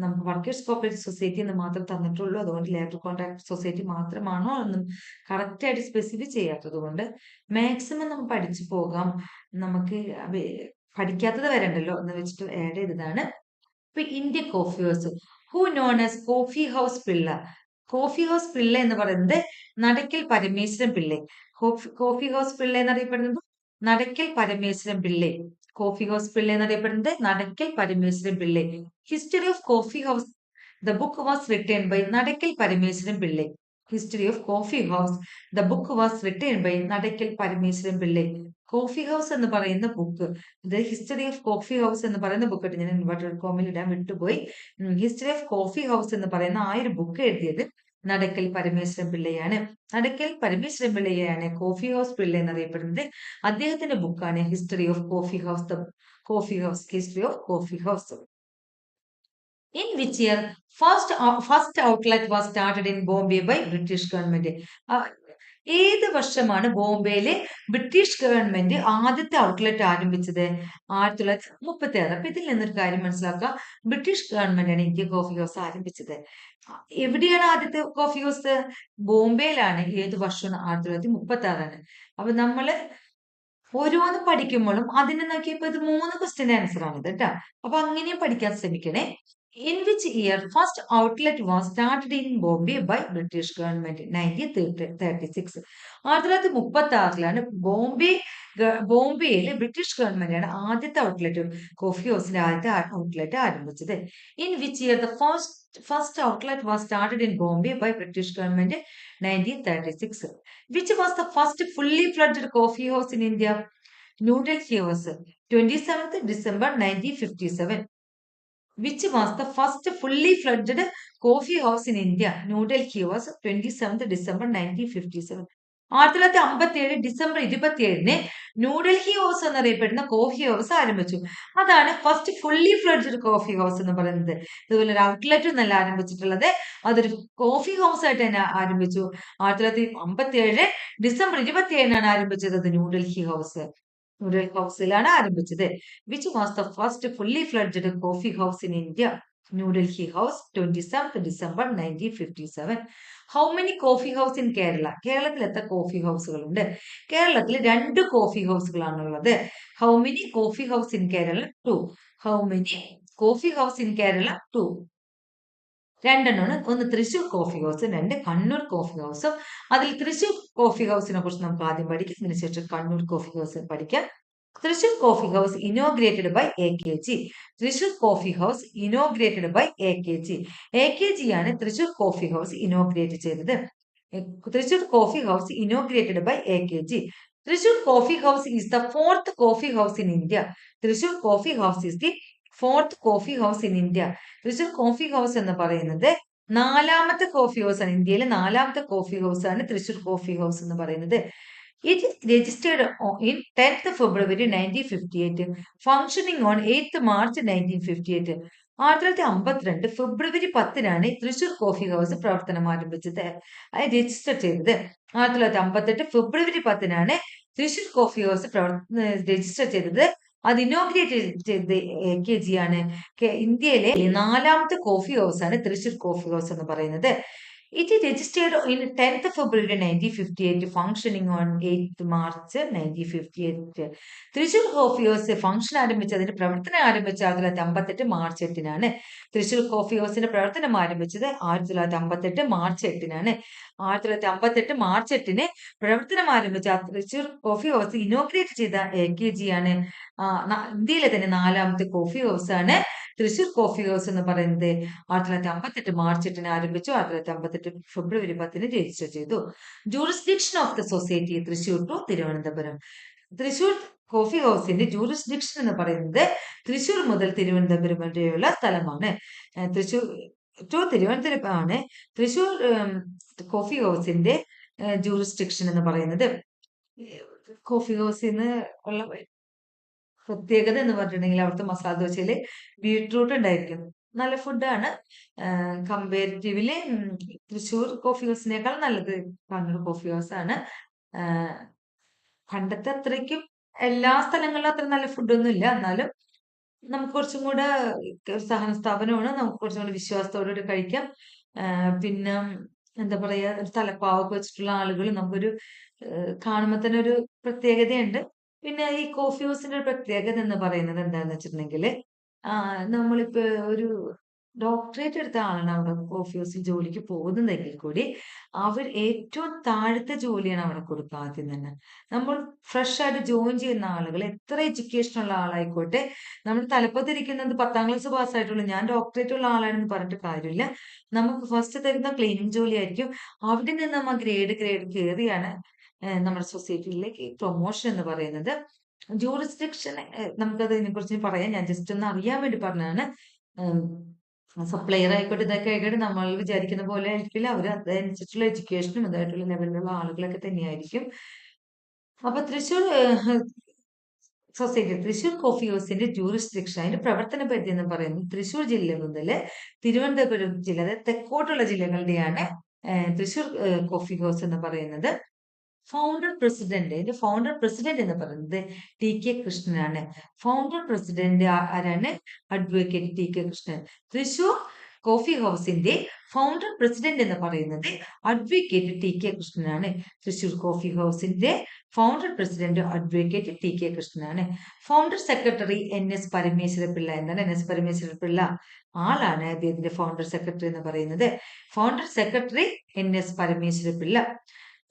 നമുക്ക് വർക്കേഴ്സ് കോപ്പറേറ്റീവ് സൊസൈറ്റി എന്ന് മാത്രം തന്നിട്ടുള്ളൂ. അതുകൊണ്ട് ലേബർ കോൺട്രാക്ട് സൊസൈറ്റി മാത്രമാണോ എന്നും കറക്റ്റ് ആയിട്ട് സ്പെസിഫൈ ചെയ്യാത്തത് കൊണ്ട് മാക്സിമം നമുക്ക് പഠിച്ചു പോകാം. നമുക്ക് പഠിക്കാത്തത് വരണ്ടല്ലോ എന്ന് വെച്ചിട്ട് ആഡ് ചെയ്തതാണ്. ഇപ്പൊ Indian coffee house, who known as coffee house Pillai. Coffee house Pillai എന്ന് പറയുന്നത് നടക്കൽ പരമേശ്വരൻ പിള്ളെ. കോഫി ഹൗസ് പിള്ള എന്നറിയപ്പെടുന്നത് നടക്കൽ പരമേശ്വരൻ പിള്ളെ. കോഫി ഹൗസ് പിള്ള എന്നറിയപ്പെടുന്നത് Nadakkal Parameswaran Pillai. History of coffee house, the book was written by Nadakkal Parameswaran Pillai. History of coffee house. The book was written by Nadakkal Parameswaran Pillai. Coffee house എന്ന് പറയുന്ന book, ഇത് history of coffee house എന്ന് പറയുന്ന book ഇട്ട് ഞാൻ ഇൻവെർട്ടഡ് കോമിൽ ഇടാൻ വിട്ടുപോയി. ഹിസ്റ്ററി ഓഫ് കോഫി ഹൗസ് എന്ന് പറയുന്ന ആ ഒരു ബുക്ക് എഴുതിയത് നടക്കൽ പരമേശ്വരൻ പിള്ളയാണ്. നടക്കൽ പരമേശ്വരൻ പിള്ളയാണ് കോഫി ഹൗസ് പിള്ള എന്നറിയപ്പെടുന്നത്. അദ്ദേഹത്തിന്റെ ബുക്കാണ് history of coffee house, the coffee house, history of coffee house. In which year first outlet was started in Bombay by British government? ഏത് വർഷമാണ് ബോംബെയിലെ ബ്രിട്ടീഷ് ഗവൺമെന്റ് ആദ്യത്തെ ഔട്ട്ലെറ്റ് ആരംഭിച്ചത്? 1936. അപ്പൊ ഇതിൽ നിന്നൊരു കാര്യം മനസ്സിലാക്കുക, ബ്രിട്ടീഷ് ഗവൺമെന്റ് ആണ് ഇന്ത്യ കോഫി ഹൗസ് ആരംഭിച്ചത്. എവിടെയാണ് ആദ്യത്തെ കോഫി ഹൗസ്? ബോംബെയിലാണ്. ഏത് വർഷം? 1936. അപ്പൊ നമ്മള് ഓരോന്ന് പഠിക്കുമ്പോഴും അതിനെ നോക്കിയപ്പോ ഇത് 3 ക്വസ്റ്റ്യൻ ആൻസർ ആണ് കേട്ടോ. അപ്പൊ അങ്ങനെയും പഠിക്കാൻ ശ്രമിക്കണേ. In which year first outlet was started in Bombay by British government? 1936. 1936 ബോംബെയിലെ ബ്രിട്ടീഷ് ഗവൺമെന്റ് ആണ് ആദ്യത്തെ ഔട്ട്ലെറ്റ്, കോഫി ഹൗസിന്റെ ആദ്യത്തെ ഔട്ട്ലെറ്റ് ആരംഭിച്ചത്. In which year the first outlet was started in Bombay by British government? 1936. Which was the first fully fledged coffee house in India? New Delhi House, 27th December 1957. Which was the first fully fledged coffee house in India? New Delhi was 27th December 1957. 1957 December 27-ന് New Delhi house എന്നറിയപ്പെടുന്ന coffee house ആരംഭിച്ചു. അതാണ് first fully fledged coffee house എന്ന് പറയുന്നത്. ഇതുപോലെ ഒരു outlet എന്നല്ല ആരംഭിച്ചിട്ടുള്ളത്, അതൊരു കോഫി ഹൗസ് ആയിട്ട് തന്നെ ആരംഭിച്ചു. 1957 ഡിസംബർ 27-നാണ് ആരംഭിച്ചത് ന്യൂഡൽഹി ഹൗസ്. ന്യൂഡൽഹി ഹൗസിലാണ് ആരംഭിച്ചത്. Which was the first fully fledged coffee house in India? New Delhi House, 27th December 1957. How many coffee house in Kerala? കേരളത്തിൽ എത്ര കോഫി ഹൗസുകളുണ്ട്? കേരളത്തിൽ 2 coffee ഹൗസുകളാണുള്ളത്. How many coffee house in Kerala? 2. How many coffee house in Kerala? 2. രണ്ടെണ്ണമാണ്. ഒന്ന് Thrissur coffee house, 2 Kannur coffee ഹൗസും. അതിൽ Thrissur coffee ഹൗസിനെ കുറിച്ച് നമുക്ക് ആദ്യം പഠിക്കാം, അതിനുശേഷം കണ്ണൂർ കോഫി ഹൗസ് പഠിക്കാം. Thrissur coffee house inaugurated by AKG. Thrissur coffee house inaugurated by AKG. AKG ആണ് തൃശൂർ കോഫി ഹൗസ് ഇനോഗ്രേറ്റ് ചെയ്തത്. Thrissur coffee house inaugurated by AKG. Thrissur coffee house is the 4th coffee house in India. Thrissur coffee house is the 4th coffee house in India. Thrissur coffee house എന്ന് പറയുന്നത് 4ാമത്തെ coffee house ആണ്. ഇന്ത്യയിലെ 4ാമത്തെ coffee house ആണ് Thrissur coffee house എന്ന് പറയുന്നത്. It is registered in 10th February 1958, functioning on 8th March 1958. 1952 February 10-നാണ് Thrissur coffee house പ്രവർത്തനം ആരംഭിച്ചത്. അത് രജിസ്റ്റർ ചെയ്തത് 1958 ഫെബ്രുവരി 10-നാണ് തൃശൂർ കോഫി ഹൗസ് രജിസ്റ്റർ ചെയ്തത്. അത് ഇനോഗ്രേറ്റ് ചെയ്തത് AKG ആണ്. ഇന്ത്യയിലെ 4ാമത്തെ കോഫി ഹൗസ് ആണ് തൃശൂർ കോഫി ഹൗസ് എന്ന് പറയുന്നത്. It is registered in 10th February 1958, functioning on 8th March 1958. Thrissur coffee house function ആരംഭിച്ചതിന്റെ പ്രവർത്തനം ആരംഭിച്ച 1958 മാർച്ച് 8-നാണ്. തൃശൂർ കോഫി ഹൗസിന്റെ പ്രവർത്തനം ആരംഭിച്ചത് 1958 മാർച്ച് 8-നാണ്. 1958 മാർച്ച് 8-ന് പ്രവർത്തനം ആരംഭിച്ച തൃശൂർ കോഫി ഹൗസ് ഇനോഗ്രേറ്റ് ചെയ്ത AKG ആണ്. ഇന്ത്യയിലെ തന്നെ 4ാമത്തെ കോഫി ഹൗസ് ആണ് തൃശൂർ കോഫി ഹൗസ് എന്ന് പറയുന്നത്. 1958 മാർച്ച് 8-ന് ആരംഭിച്ചു. 1958 ഫെബ്രുവരി 10-ന് രജിസ്റ്റർ ചെയ്തു. Jurisdiction of the society Thrissur to Thiruvananthapuram. Thrissur coffee ഹൗസിന്റെ ജൂറിസ്ഡിക്ഷൻ എന്ന് പറയുന്നത് തൃശൂർ മുതൽ തിരുവനന്തപുരം വരെയുള്ള സ്ഥലമാണ്. തൃശൂർ ടു തിരുവനന്തപുരം ആണ് തൃശൂർ കോഫി ഹൗസിന്റെ ജൂറിസ്ഡിക്ഷൻ എന്ന് പറയുന്നത്. കോഫി ഹൗസിന് ഉള്ള പ്രത്യേകത എന്ന് പറഞ്ഞിട്ടുണ്ടെങ്കിൽ അവിടുത്തെ മസാല ദോശയില് ബീട്രൂട്ട് ഉണ്ടായിരിക്കും. നല്ല ഫുഡാണ്. കമ്പാരിറ്റീവ്ലി തൃശ്ശൂർ കോഫി ഹൗസിനേക്കാൾ നല്ലത് കണ്ണൂർ കോഫി ഹൗസ് ആണ്. പണ്ടത്തെ അത്രയ്ക്കും എല്ലാ സ്ഥലങ്ങളിലും അത്ര നല്ല ഫുഡൊന്നും ഇല്ല, എന്നാലും നമുക്ക് കുറച്ചും കൂടെ സഹന സ്ഥാപനമാണ്, നമുക്ക് കുറച്ചും കൂടെ വിശ്വാസത്തോടുകൂടി കഴിക്കാം. പിന്നെ എന്താ പറയാ, തലപ്പാവൊക്കെ വെച്ചിട്ടുള്ള ആളുകൾ നമുക്കൊരു കാണുമ്പോൾ തന്നെ ഒരു പ്രത്യേകതയുണ്ട്. പിന്നെ ഈ കോഫി ഹൗസിന്റെ ഒരു പ്രത്യേകത എന്ന് പറയുന്നത് എന്താന്ന് വെച്ചിട്ടുണ്ടെങ്കിൽ, നമ്മളിപ്പോ ഒരു ഡോക്ടറേറ്റ് എടുത്ത ആളാണ് അവിടെ കോഫി ഹൗസിൽ ജോലിക്ക് പോകുന്നതെങ്കിൽ കൂടി അവർ ഏറ്റവും താഴത്തെ ജോലിയാണ് അവിടെ കൊടുക്കുക ആദ്യം തന്നെ. നമ്മൾ ഫ്രഷ് ആയിട്ട് ജോയിൻ ചെയ്യുന്ന ആളുകൾ എത്ര എഡ്യൂക്കേഷൻ ഉള്ള ആളായിക്കോട്ടെ, നമ്മൾ തലപ്പത്തിരിക്കുന്നത് 10ാം ക്ലാസ് പാസ്സായിട്ടുള്ളൂ, ഞാൻ ഡോക്ടറേറ്റ് ഉള്ള ആളാണെന്ന് പറഞ്ഞിട്ട് കാര്യമില്ല. നമുക്ക് ഫസ്റ്റ് തരുന്ന ക്ലീനിങ് ജോലിയായിരിക്കും. അവിടെ നിന്ന് നമ്മൾ ഗ്രേഡ് കയറിയാണ് നമ്മുടെ സൊസൈറ്റിയിലേക്ക് പ്രൊമോഷൻ എന്ന് പറയുന്നത്. ജൂറിസ്ഡിക്ഷൻ നമുക്കത് ഇതിനെക്കുറിച്ച് പറയാം. ഞാൻ ജസ്റ്റ് ഒന്ന് അറിയാൻ വേണ്ടി പറഞ്ഞതാണ്. സപ്ലയർ ആയിക്കോട്ടെ ഇതൊക്കെ ആയിക്കോട്ടെ നമ്മൾ വിചാരിക്കുന്ന പോലെ ആയിരിക്കില്ല. അവർ അതനുസരിച്ചുള്ള എഡ്യൂക്കേഷനും ഇതായിട്ടുള്ള ലെവലിലുള്ള ആളുകളൊക്കെ തന്നെയായിരിക്കും. അപ്പൊ തൃശ്ശൂർ സൊസൈറ്റി, തൃശ്ശൂർ കോഫി ഹൗസിന്റെ ജൂറിസ്ഡിക്ഷൻ, അതിന്റെ പ്രവർത്തന പരിധി എന്ന് പറയുന്നത് തൃശ്ശൂർ ജില്ല മുതൽ തിരുവനന്തപുരം ജില്ല, അതായത് തെക്കോട്ടുള്ള ജില്ലകളുടെയാണ് തൃശ്ശൂർ കോഫി ഹൗസ് എന്ന് പറയുന്നത്. ഇതിന്റെ ഫൗണ്ടർ പ്രസിഡന്റ് എന്ന് പറയുന്നത് ടി കെ കൃഷ്ണനാണ്. ഫൗണ്ടർ പ്രസിഡന്റ് ആരാണ്? Advocate T K Krishnan. Thrissur coffee ഹൗസിന്റെ ഫൗണ്ടർ പ്രസിഡന്റ് എന്ന് പറയുന്നത് അഡ്വക്കേറ്റ് ടി കെ കൃഷ്ണനാണ്. തൃശൂർ കോഫി ഹൗസിന്റെ founder president advocate T K കൃഷ്ണനാണ്. Founder secretary NS Parameswara Pillai. എന്താണ് NS പരമേശ്വരപിള്ള? ആളാണ് അദ്ദേഹത്തിന്റെ ഫൗണ്ടർ സെക്രട്ടറി എന്ന് പറയുന്നത്. Founder secretary NS Parameswara Pillai.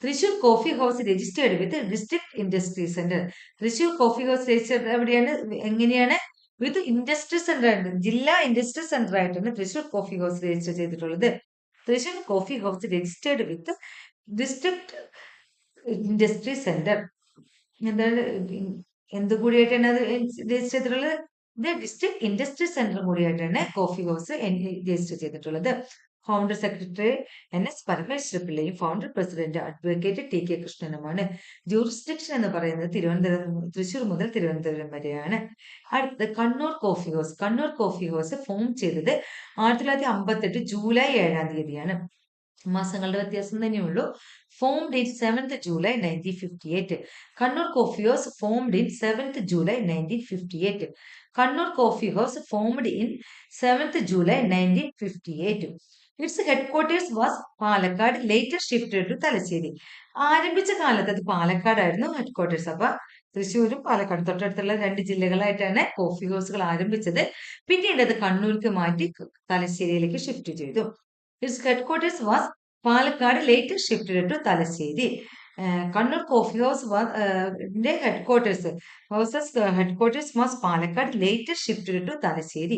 Thrissur coffee house registered with district industry centre. Thrissur coffee house registered എവിടെയാണ്? എങ്ങനെയാണ്? വിത്ത് ഇൻഡസ്ട്രി സെന്റർ ആണ്. ജില്ലാ ഇൻഡസ്ട്രി സെന്റർ ആയിട്ടാണ് തൃശൂർ കോഫി ഹൗസ് രജിസ്റ്റർ ചെയ്തിട്ടുള്ളത്. Thrissur coffee house registered with district industry centre. എന്താണ് എന്തുകൂടിയായിട്ടാണ് അത് രജിസ്റ്റർ ചെയ്തിട്ടുള്ളത്? ഡിസ്ട്രിക്ട് ഇൻഡസ്ട്രി സെന്റർ കൂടിയായിട്ടാണ് കോഫി ഹൗസ് രജിസ്റ്റർ ചെയ്തിട്ടുള്ളത്. ഫൗണ്ടർ സെക്രട്ടറി NS പരമേശ്വരപിള്ളയും founder president advocate T K കൃഷ്ണനുമാണ്. ജൂറിസ്ഡിക്ഷൻ എന്ന് പറയുന്നത് തൃശ്ശൂർ മുതൽ തിരുവനന്തപുരം വരെയാണ്. അടുത്തത് Kannur coffee house. Kannur coffee house form ചെയ്തത് 1958 ജൂലൈ 7-ാം തീയതിയാണ്. മാസങ്ങളുടെ വ്യത്യാസം തന്നെയുള്ളൂ. Formed in 7th July 1958. Kannur coffee house formed in 7th July 1958. Kannur coffee house formed in 7th July 1958. Its headquarters was Palakkad, later shifted to Thalassery. ആരംഭിച്ച കാലത്ത് അത് പാലക്കാടായിരുന്നു ഹെഡ്ക്വാർട്ടേഴ്സ്. അപ്പൊ തൃശ്ശൂരും പാലക്കാട് തൊട്ടടുത്തുള്ള 2 ജില്ലകളായിട്ടാണ് കോഫി ഹൗസുകൾ ആരംഭിച്ചത്. പിന്നീട് അത് കണ്ണൂർക്ക് മാറ്റി തലശ്ശേരിയിലേക്ക് ഷിഫ്റ്റ് ചെയ്തു. Its headquarters was Palakkad, later shifted to Thalassery. Kannur coffee house headquarters was Palakkad, later shifted to Thalassery.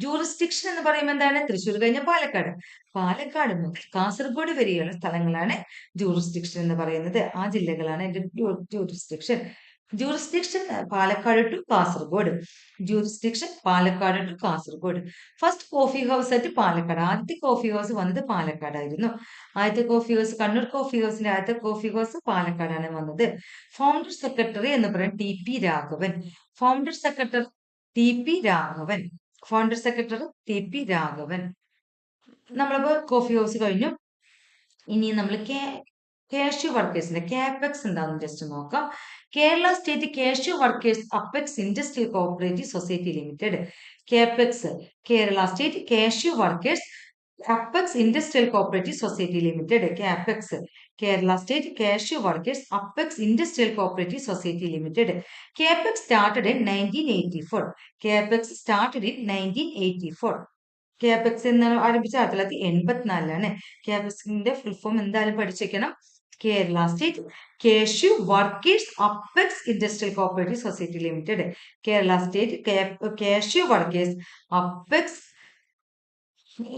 Jurisdiction എന്ന് പറയുമ്പോൾ എന്താണ്? തൃശ്ശൂർ കഴിഞ്ഞ പാലക്കാട്, പാലക്കാട് മുതൽ കാസർഗോഡ് വരെയുള്ള സ്ഥലങ്ങളാണ് ജൂറിസ്ഡിക്ഷൻ എന്ന് പറയുന്നത്. ആ ജില്ലകളാണ് jurisdiction. Jurisdiction Palakkad to Kasaragod. Jurisdiction Palakkad to Kasaragod. First coffee house at Palakkad. ആദ്യത്തെ കോഫി ഹൗസ് വന്നത് പാലക്കാടായിരുന്നു. ആദ്യത്തെ കോഫി ഹൗസ്, കണ്ണൂർ കോഫി ഹൗസിന്റെ ആദ്യത്തെ കോഫി ഹൗസ് പാലക്കാടാണ് വന്നത്. ഫൗണ്ടർ സെക്രട്ടറി എന്ന് പറയുന്നത് TP Raghavan. Founder secretary TP Raghavan. Founder secretary TP Raghavan. നമ്മളിപ്പോ കോഫി ഹൗസ് കഴിഞ്ഞു. ഇനി നമ്മൾ കാഷ്യൂ വർക്കേഴ്സിന്റെ കാപെക്സ് എന്താണെന്ന് ജസ്റ്റ് നോക്കാം. Kerala state cashew workers apex industrial cooperative society limited. CAPEX, Kerala state cashew workers apex industrial cooperative society limited. CAPEX, Kerala state cashew workers apex industrial cooperative society limited. CAPEX started in 1984. CAPEX started in 1984. CAPEX എന്ന് ആരംഭിച്ച 1984-ലാണ്. കാപെക്സിന്റെ full form എന്തായാലും പഠിച്ചേക്കണം. Kerala state cashew workers apex industrial cooperative society limited. Kerala state cashew workers apex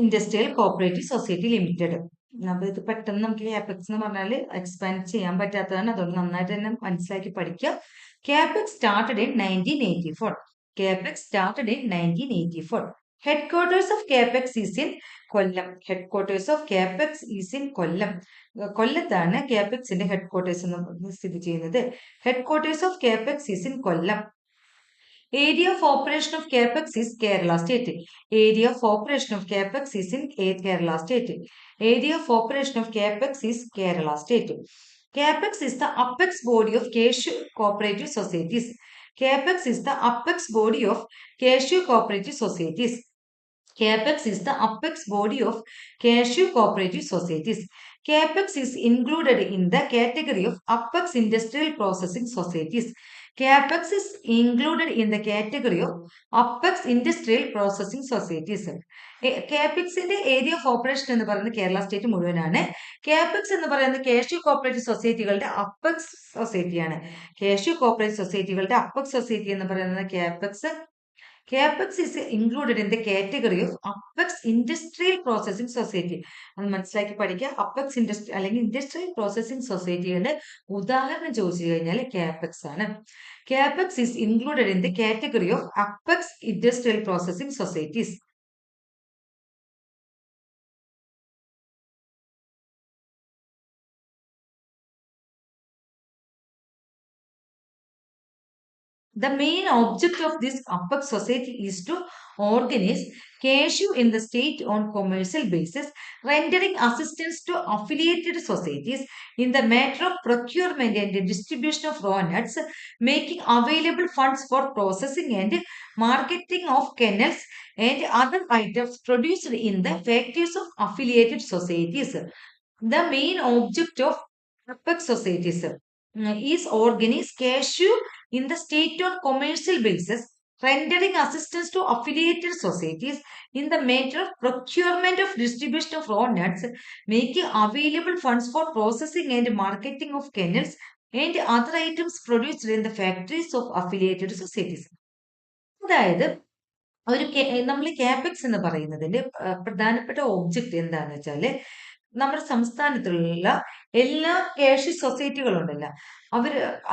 industrial cooperative society limited. അപ്പൊ ഇത് പെട്ടെന്ന് നമുക്ക് CAPEX എന്ന് പറഞ്ഞാൽ expand ചെയ്യാൻ പറ്റാത്തതാണ്. അതുകൊണ്ട് നന്നായിട്ട് തന്നെ മനസ്സിലാക്കി പഠിക്കുക. CAPEX started in 1984. CAPEX started in 1984. Headquarters of CAPEX is in Kollam. Headquarters of CAPEX is in Kollam. കൊല്ലത്താണ് കാപെക്സിന്റെ ഹെഡ്ക്വാർട്ടേഴ്സ് സ്ഥിതി ചെയ്യുന്നത്. Headquarters of CAPEX is in Kollam. Area of operation of capex is Kerala State. Area of operation of capex is in Kerala State. Area of operation of capex is Kerala State. Capex is the apex body of Cashew Cooperative Societies. Capex is the apex body of Cashew Cooperative Societies. Capex is the apex body of Cashew Cooperative Societies. Capex is included in the category of apex industrial processing societies. CAPEX is included in the category of apex industrial processing societies. കാപെക്സിന്റെ area of operation എന്ന് പറയുന്നത് Kerala state മുഴുവനാണ്. CAPEX എന്ന് പറയുന്നത് cashew cooperative സൊസൈറ്റികളുടെ അപ്പെക്സ് സൊസൈറ്റിയാണ്. Cashew cooperative സൊസൈറ്റികളുടെ അപ്പെക്സ് സൊസൈറ്റി എന്ന് പറയുന്നത് CAPEX. CAPEX is included in the category of apex industrial processing society. അത് മനസ്സിലാക്കി പഠിക്കുക. അപ്പെക്സ് ഇൻഡസ്ട്രി അല്ലെങ്കിൽ ഇൻഡസ്ട്രിയൽ പ്രോസസ്സിംഗ് സൊസൈറ്റിയുടെ ഉദാഹരണം ചോദിച്ചു കഴിഞ്ഞാൽ കാപെക്സ് ആണ്. CAPEX is included in the category of apex industrial processing societies. The main object of this Apex society is to organize cashew in the state on commercial basis, rendering assistance to affiliated societies in the matter of procurement and distribution of raw nuts, making available funds for processing and marketing of kernels and other items produced in the factories of affiliated societies. The main object of Apex societies is organize cashew in the state on commercial basis, rendering assistance to affiliated societies in the matter of procurement of distribution of raw nuts, making available funds for processing and marketing of kernels and other items produced in the factories of affiliated societies. അതായത് ഒരു നമ്മൾ CAPEX എന്ന് പറയുന്നതിന്റെ പ്രധാനപ്പെട്ട object എന്താണെന്ന് വെച്ചാല് നമ്മുടെ സംസ്ഥാനത്തുള്ള എല്ലാ കാഷ്യൂ സൊസൈറ്റികളുണ്ടല്ലോ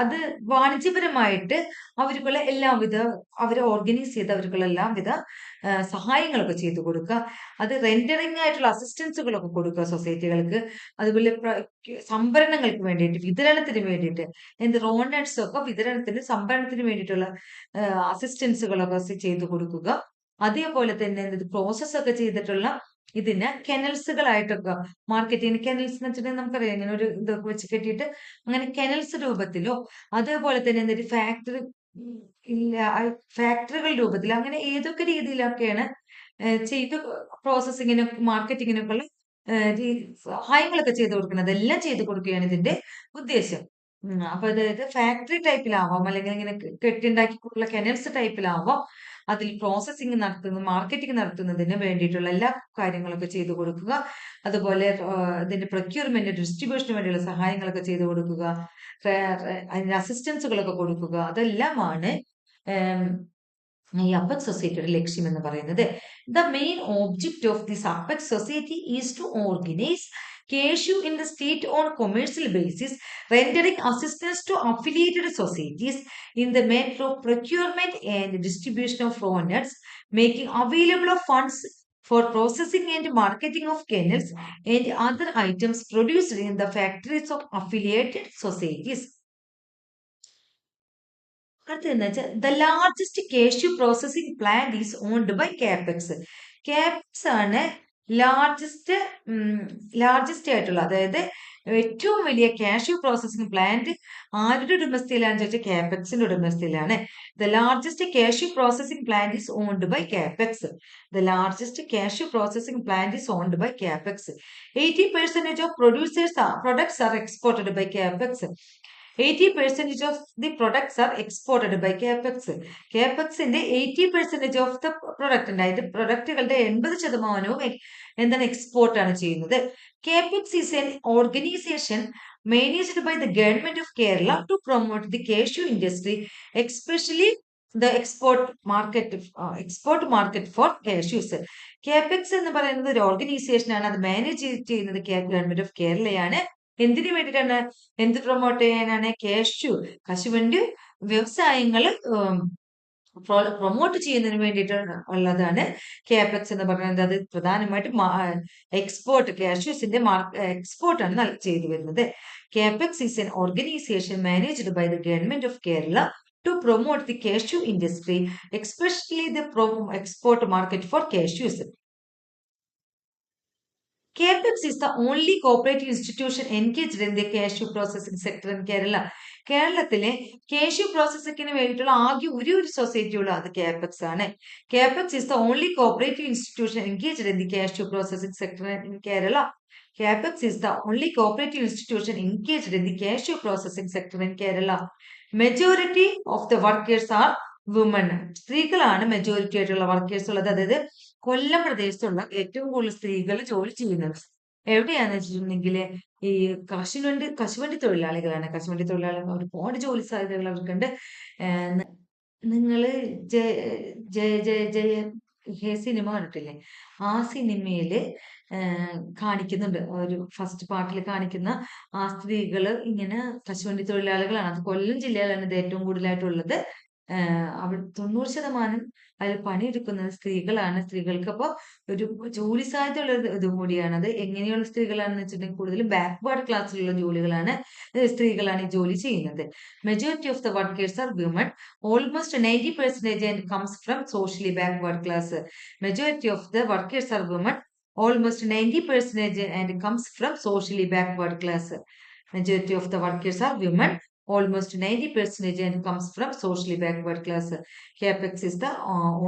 അത് വാണിജ്യപരമായിട്ട് അവർക്കുള്ള എല്ലാവിധ അവരെ ഓർഗനൈസ് ചെയ്ത് അവർക്കുള്ള എല്ലാവിധ സഹായങ്ങളൊക്കെ ചെയ്തു കൊടുക്കുക. അത് റെൻഡറിങ് ആയിട്ടുള്ള അസിസ്റ്റൻസുകളൊക്കെ കൊടുക്കുക സൊസൈറ്റികൾക്ക്. അതുപോലെ സംഭരണങ്ങൾക്ക് വേണ്ടിയിട്ട് വിതരണത്തിന് വേണ്ടിയിട്ട് റോണറ്റ്സ് ഒക്കെ വിതരണത്തിന് സംഭരണത്തിന് വേണ്ടിയിട്ടുള്ള അസിസ്റ്റൻസുകളൊക്കെ ചെയ്തു കൊടുക്കുക. അതേപോലെ തന്നെ പ്രോസസ് ഒക്കെ ചെയ്തിട്ടുള്ള ഇതിന് കെനൽസുകളായിട്ടൊക്കെ മാർക്കറ്റിംഗ് കെനൽസ് എന്ന് വെച്ചിട്ടുണ്ടെങ്കിൽ നമുക്കറിയാം ഇങ്ങനെ ഒരു ഇതൊക്കെ വെച്ച് കെട്ടിയിട്ട് അങ്ങനെ കെനൽസ് രൂപത്തിലോ അതേപോലെ തന്നെ എന്തൊരു ഫാക്ടറികൾ രൂപത്തിലോ അങ്ങനെ ഏതൊക്കെ രീതിയിലൊക്കെയാണ് ചെയ്ത് പ്രോസസ്സിങ്ങിനും മാർക്കറ്റിങ്ങിനൊക്കെ ഉള്ള സഹായങ്ങളൊക്കെ ചെയ്തു കൊടുക്കുന്നത് എല്ലാം ചെയ്തു കൊടുക്കുകയാണ് ഇതിന്റെ ഉദ്ദേശം. അപ്പൊ അതായത് ഫാക്ടറി ടൈപ്പിലാവാം അല്ലെങ്കിൽ ഇങ്ങനെ കെട്ടിണ്ടാക്കിയിട്ടുള്ള കെനൽസ് ടൈപ്പിലാവാം. അതിൽ പ്രോസസ്സിംഗ് നടത്തുന്നത് മാർക്കറ്റിംഗ് നടത്തുന്നതിന് വേണ്ടിയിട്ടുള്ള എല്ലാ കാര്യങ്ങളൊക്കെ ചെയ്തു കൊടുക്കുക. അതുപോലെ ഇതിന്റെ പ്രൊക്യൂർമെന്റ് ഡിസ്ട്രിബ്യൂഷന് വേണ്ടിയുള്ള സഹായങ്ങളൊക്കെ ചെയ്തു കൊടുക്കുക. അതിന് അസിസ്റ്റൻസുകളൊക്കെ കൊടുക്കുക. അതെല്ലാമാണ് ഈ അപ്പെക്സ് സൊസൈറ്റിയുടെ ലക്ഷ്യം എന്ന് പറയുന്നത്. The main object of this apex society is to organise cashew in the state on commercial basis, rendering assistance to affiliated societies in the matter of procurement and distribution of raw nuts, making available of funds for processing and marketing of kernels and other items produced in the factories of affiliated societies. The largest cashew processing plant is owned by CAPEX. CAPEX ആണ് largest ആയിട്ടുള്ള അതായത് ഏറ്റവും വലിയ cashew processing plant ആരുടെ ഉടമസ്ഥയിലാണെന്ന് ചോദിച്ചാൽ കാപെക്സിന്റെ ഉടമസ്ഥയിലാണ്. The largest cashew processing plant is owned by CAPEX. The largest cashew processing plant is owned by CAPEX. 80% of products are exported by CAPEX. 80% of the products are exported by CAPEX. CAPEXന്റെ 80% of the product ഉണ്ടായിട്ട് പ്രൊഡക്റ്റുകളുടെ 80% എന്താണ് export ആണ് ചെയ്യുന്നത്. CAPEX is an organization managed by the government of Kerala to promote the cashew industry, especially the export market for cashews. CAPEX എന്ന് പറയുന്നത് ഒരു organisation ആണ്. അത് മാനേജ് ചെയ്യുന്നത് ഗവൺമെന്റ് ഓഫ് കേരളയാണ്. എന്തിനു വേണ്ടിയിട്ടാണ് എന്ത് പ്രൊമോട്ട് ചെയ്യാനാണ് കാഷ്യൂ കശുവണ്ടി വ്യവസായങ്ങൾ പ്രൊമോട്ട് ചെയ്യുന്നതിന് വേണ്ടിയിട്ട് ഉള്ളതാണ് കാപെക്സ് എന്ന് പറയുന്നത്. അത് പ്രധാനമായിട്ടും എക്സ്പോർട്ട് കാഷ്യൂസിന്റെ എക്സ്പോർട്ടാണ് ചെയ്തു വരുന്നത്. CAPEX is an organisation managed by the government of Kerala to promote the cashew industry, especially the export market for cashews. CAPEX is the only cooperative institution engaged in the cashew processing sector in Kerala. കേരളത്തിലെ cashew പ്രോസസ്സിങ്ങിന് വേണ്ടിയിട്ടുള്ള ആകെ ഒരു society ഉള്ളൂ, അത് CAPEX ആണ്. CAPEX is the only cooperative institution engaged in the cashew processing sector in Kerala. CAPEX is the only cooperative institution engaged in the cashew processing sector in Kerala. Majority of the workers are woman. സ്ത്രീകളാണ് majority ആയിട്ടുള്ള workers ഉള്ളത്. അതായത് കൊല്ലം പ്രദേശത്തുള്ള ഏറ്റവും കൂടുതൽ സ്ത്രീകൾ ജോലി ചെയ്യുന്നത് എവിടെയാന്ന് വെച്ചിട്ടുണ്ടെങ്കിൽ ഈ കശുവണ്ടി തൊഴിലാളികളാണ്. കശുവണ്ടി തൊഴിലാളികൾ ഒരുപാട് ജോലി സാധ്യതകൾ അവർക്കുണ്ട്. നിങ്ങള് ജയ ജയ ജയ ജയ ഹേ സിനിമ കണ്ടിട്ടില്ലേ? ആ സിനിമയില് കാണിക്കുന്നുണ്ട്. ഒരു ഫസ്റ്റ് പാർട്ടിൽ കാണിക്കുന്ന ആ സ്ത്രീകള് ഇങ്ങനെ കശുവണ്ടി തൊഴിലാളികളാണ്. അത് കൊല്ലം ജില്ലയിലാണ് ഇത് ഏറ്റവും കൂടുതലായിട്ടുള്ളത്. അവിടെ 90% അതിൽ പണിയെടുക്കുന്നത് സ്ത്രീകളാണ്. സ്ത്രീകൾക്ക് അപ്പൊ ഒരു ജോലി സാധ്യതയുള്ള ഒരു ഇതും കൂടിയാണ്. അത് എങ്ങനെയുള്ള സ്ത്രീകളാണെന്ന് വെച്ചിട്ടുണ്ടെങ്കിൽ കൂടുതലും ബാക്ക്വേർഡ് ക്ലാസ്സിലുള്ള ജോലികളാണ് സ്ത്രീകളാണ് ഈ ജോലി ചെയ്യുന്നത്. Majority of the workers are women. Almost 90% and comes from socially backward class. Majority of the workers are women. Almost 90% and comes from socially backward class. Majority of the workers are women. Almost 90% and comes from socially backward class. CAPEX is the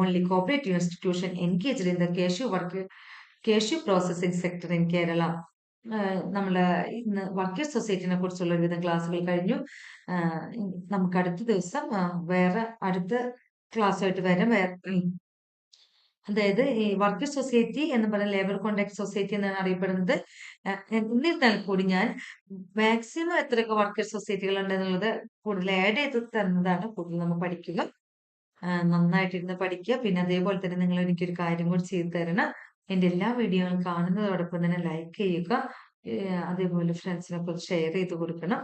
only cooperative institution engaged in the cashew processing sector in Kerala. നമ്മള് ഇന്ന് workers സൊസൈറ്റിനെ കുറിച്ചുള്ള ഒരുവിധം ക്ലാസ്സുകൾ കഴിഞ്ഞു. നമുക്ക് അടുത്ത ദിവസം വേറെ അടുത്ത ക്ലാസ്സുമായിട്ട് വരാം. അതായത് ഈ വർക്കേഴ്സ് സൊസൈറ്റി എന്ന് പറയുന്ന ലേബർ കോൺട്രാക്ട് സൊസൈറ്റി എന്നാണ് അറിയപ്പെടുന്നത്. എന്നിരുന്നാൽ കൂടി ഞാൻ മാക്സിമം എത്രയൊക്കെ വർക്കേഴ്സ് സൊസൈറ്റികൾ ഉണ്ടെന്നുള്ളത് കൂടുതൽ ആഡ് ചെയ്ത് തരുന്നതാണ് കൂടുതൽ നമ്മൾ പഠിക്കുക. നന്നായിട്ടിരുന്ന് പഠിക്കുക. പിന്നെ അതേപോലെ തന്നെ നിങ്ങൾ എനിക്കൊരു കാര്യം കൂടി ചെയ്തു തരണം. എന്റെ എല്ലാ വീഡിയോകളും കാണുന്നതോടൊപ്പം തന്നെ ലൈക്ക് ചെയ്യുക. അതേപോലെ ഫ്രണ്ട്സിനൊക്കെ ഷെയർ ചെയ്ത് കൊടുക്കണം.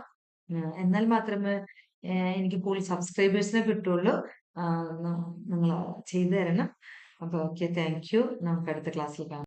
എന്നാൽ മാത്രമേ എനിക്ക് കൂടുതൽ സബ്സ്ക്രൈബേഴ്സിനെ കിട്ടുള്ളൂ. നിങ്ങൾ ചെയ്തു തരണം. അപ്പൊ ഓക്കെ, താങ്ക് യു. നമുക്ക് അടുത്ത ക്ലാസ്സിൽ കാണാം.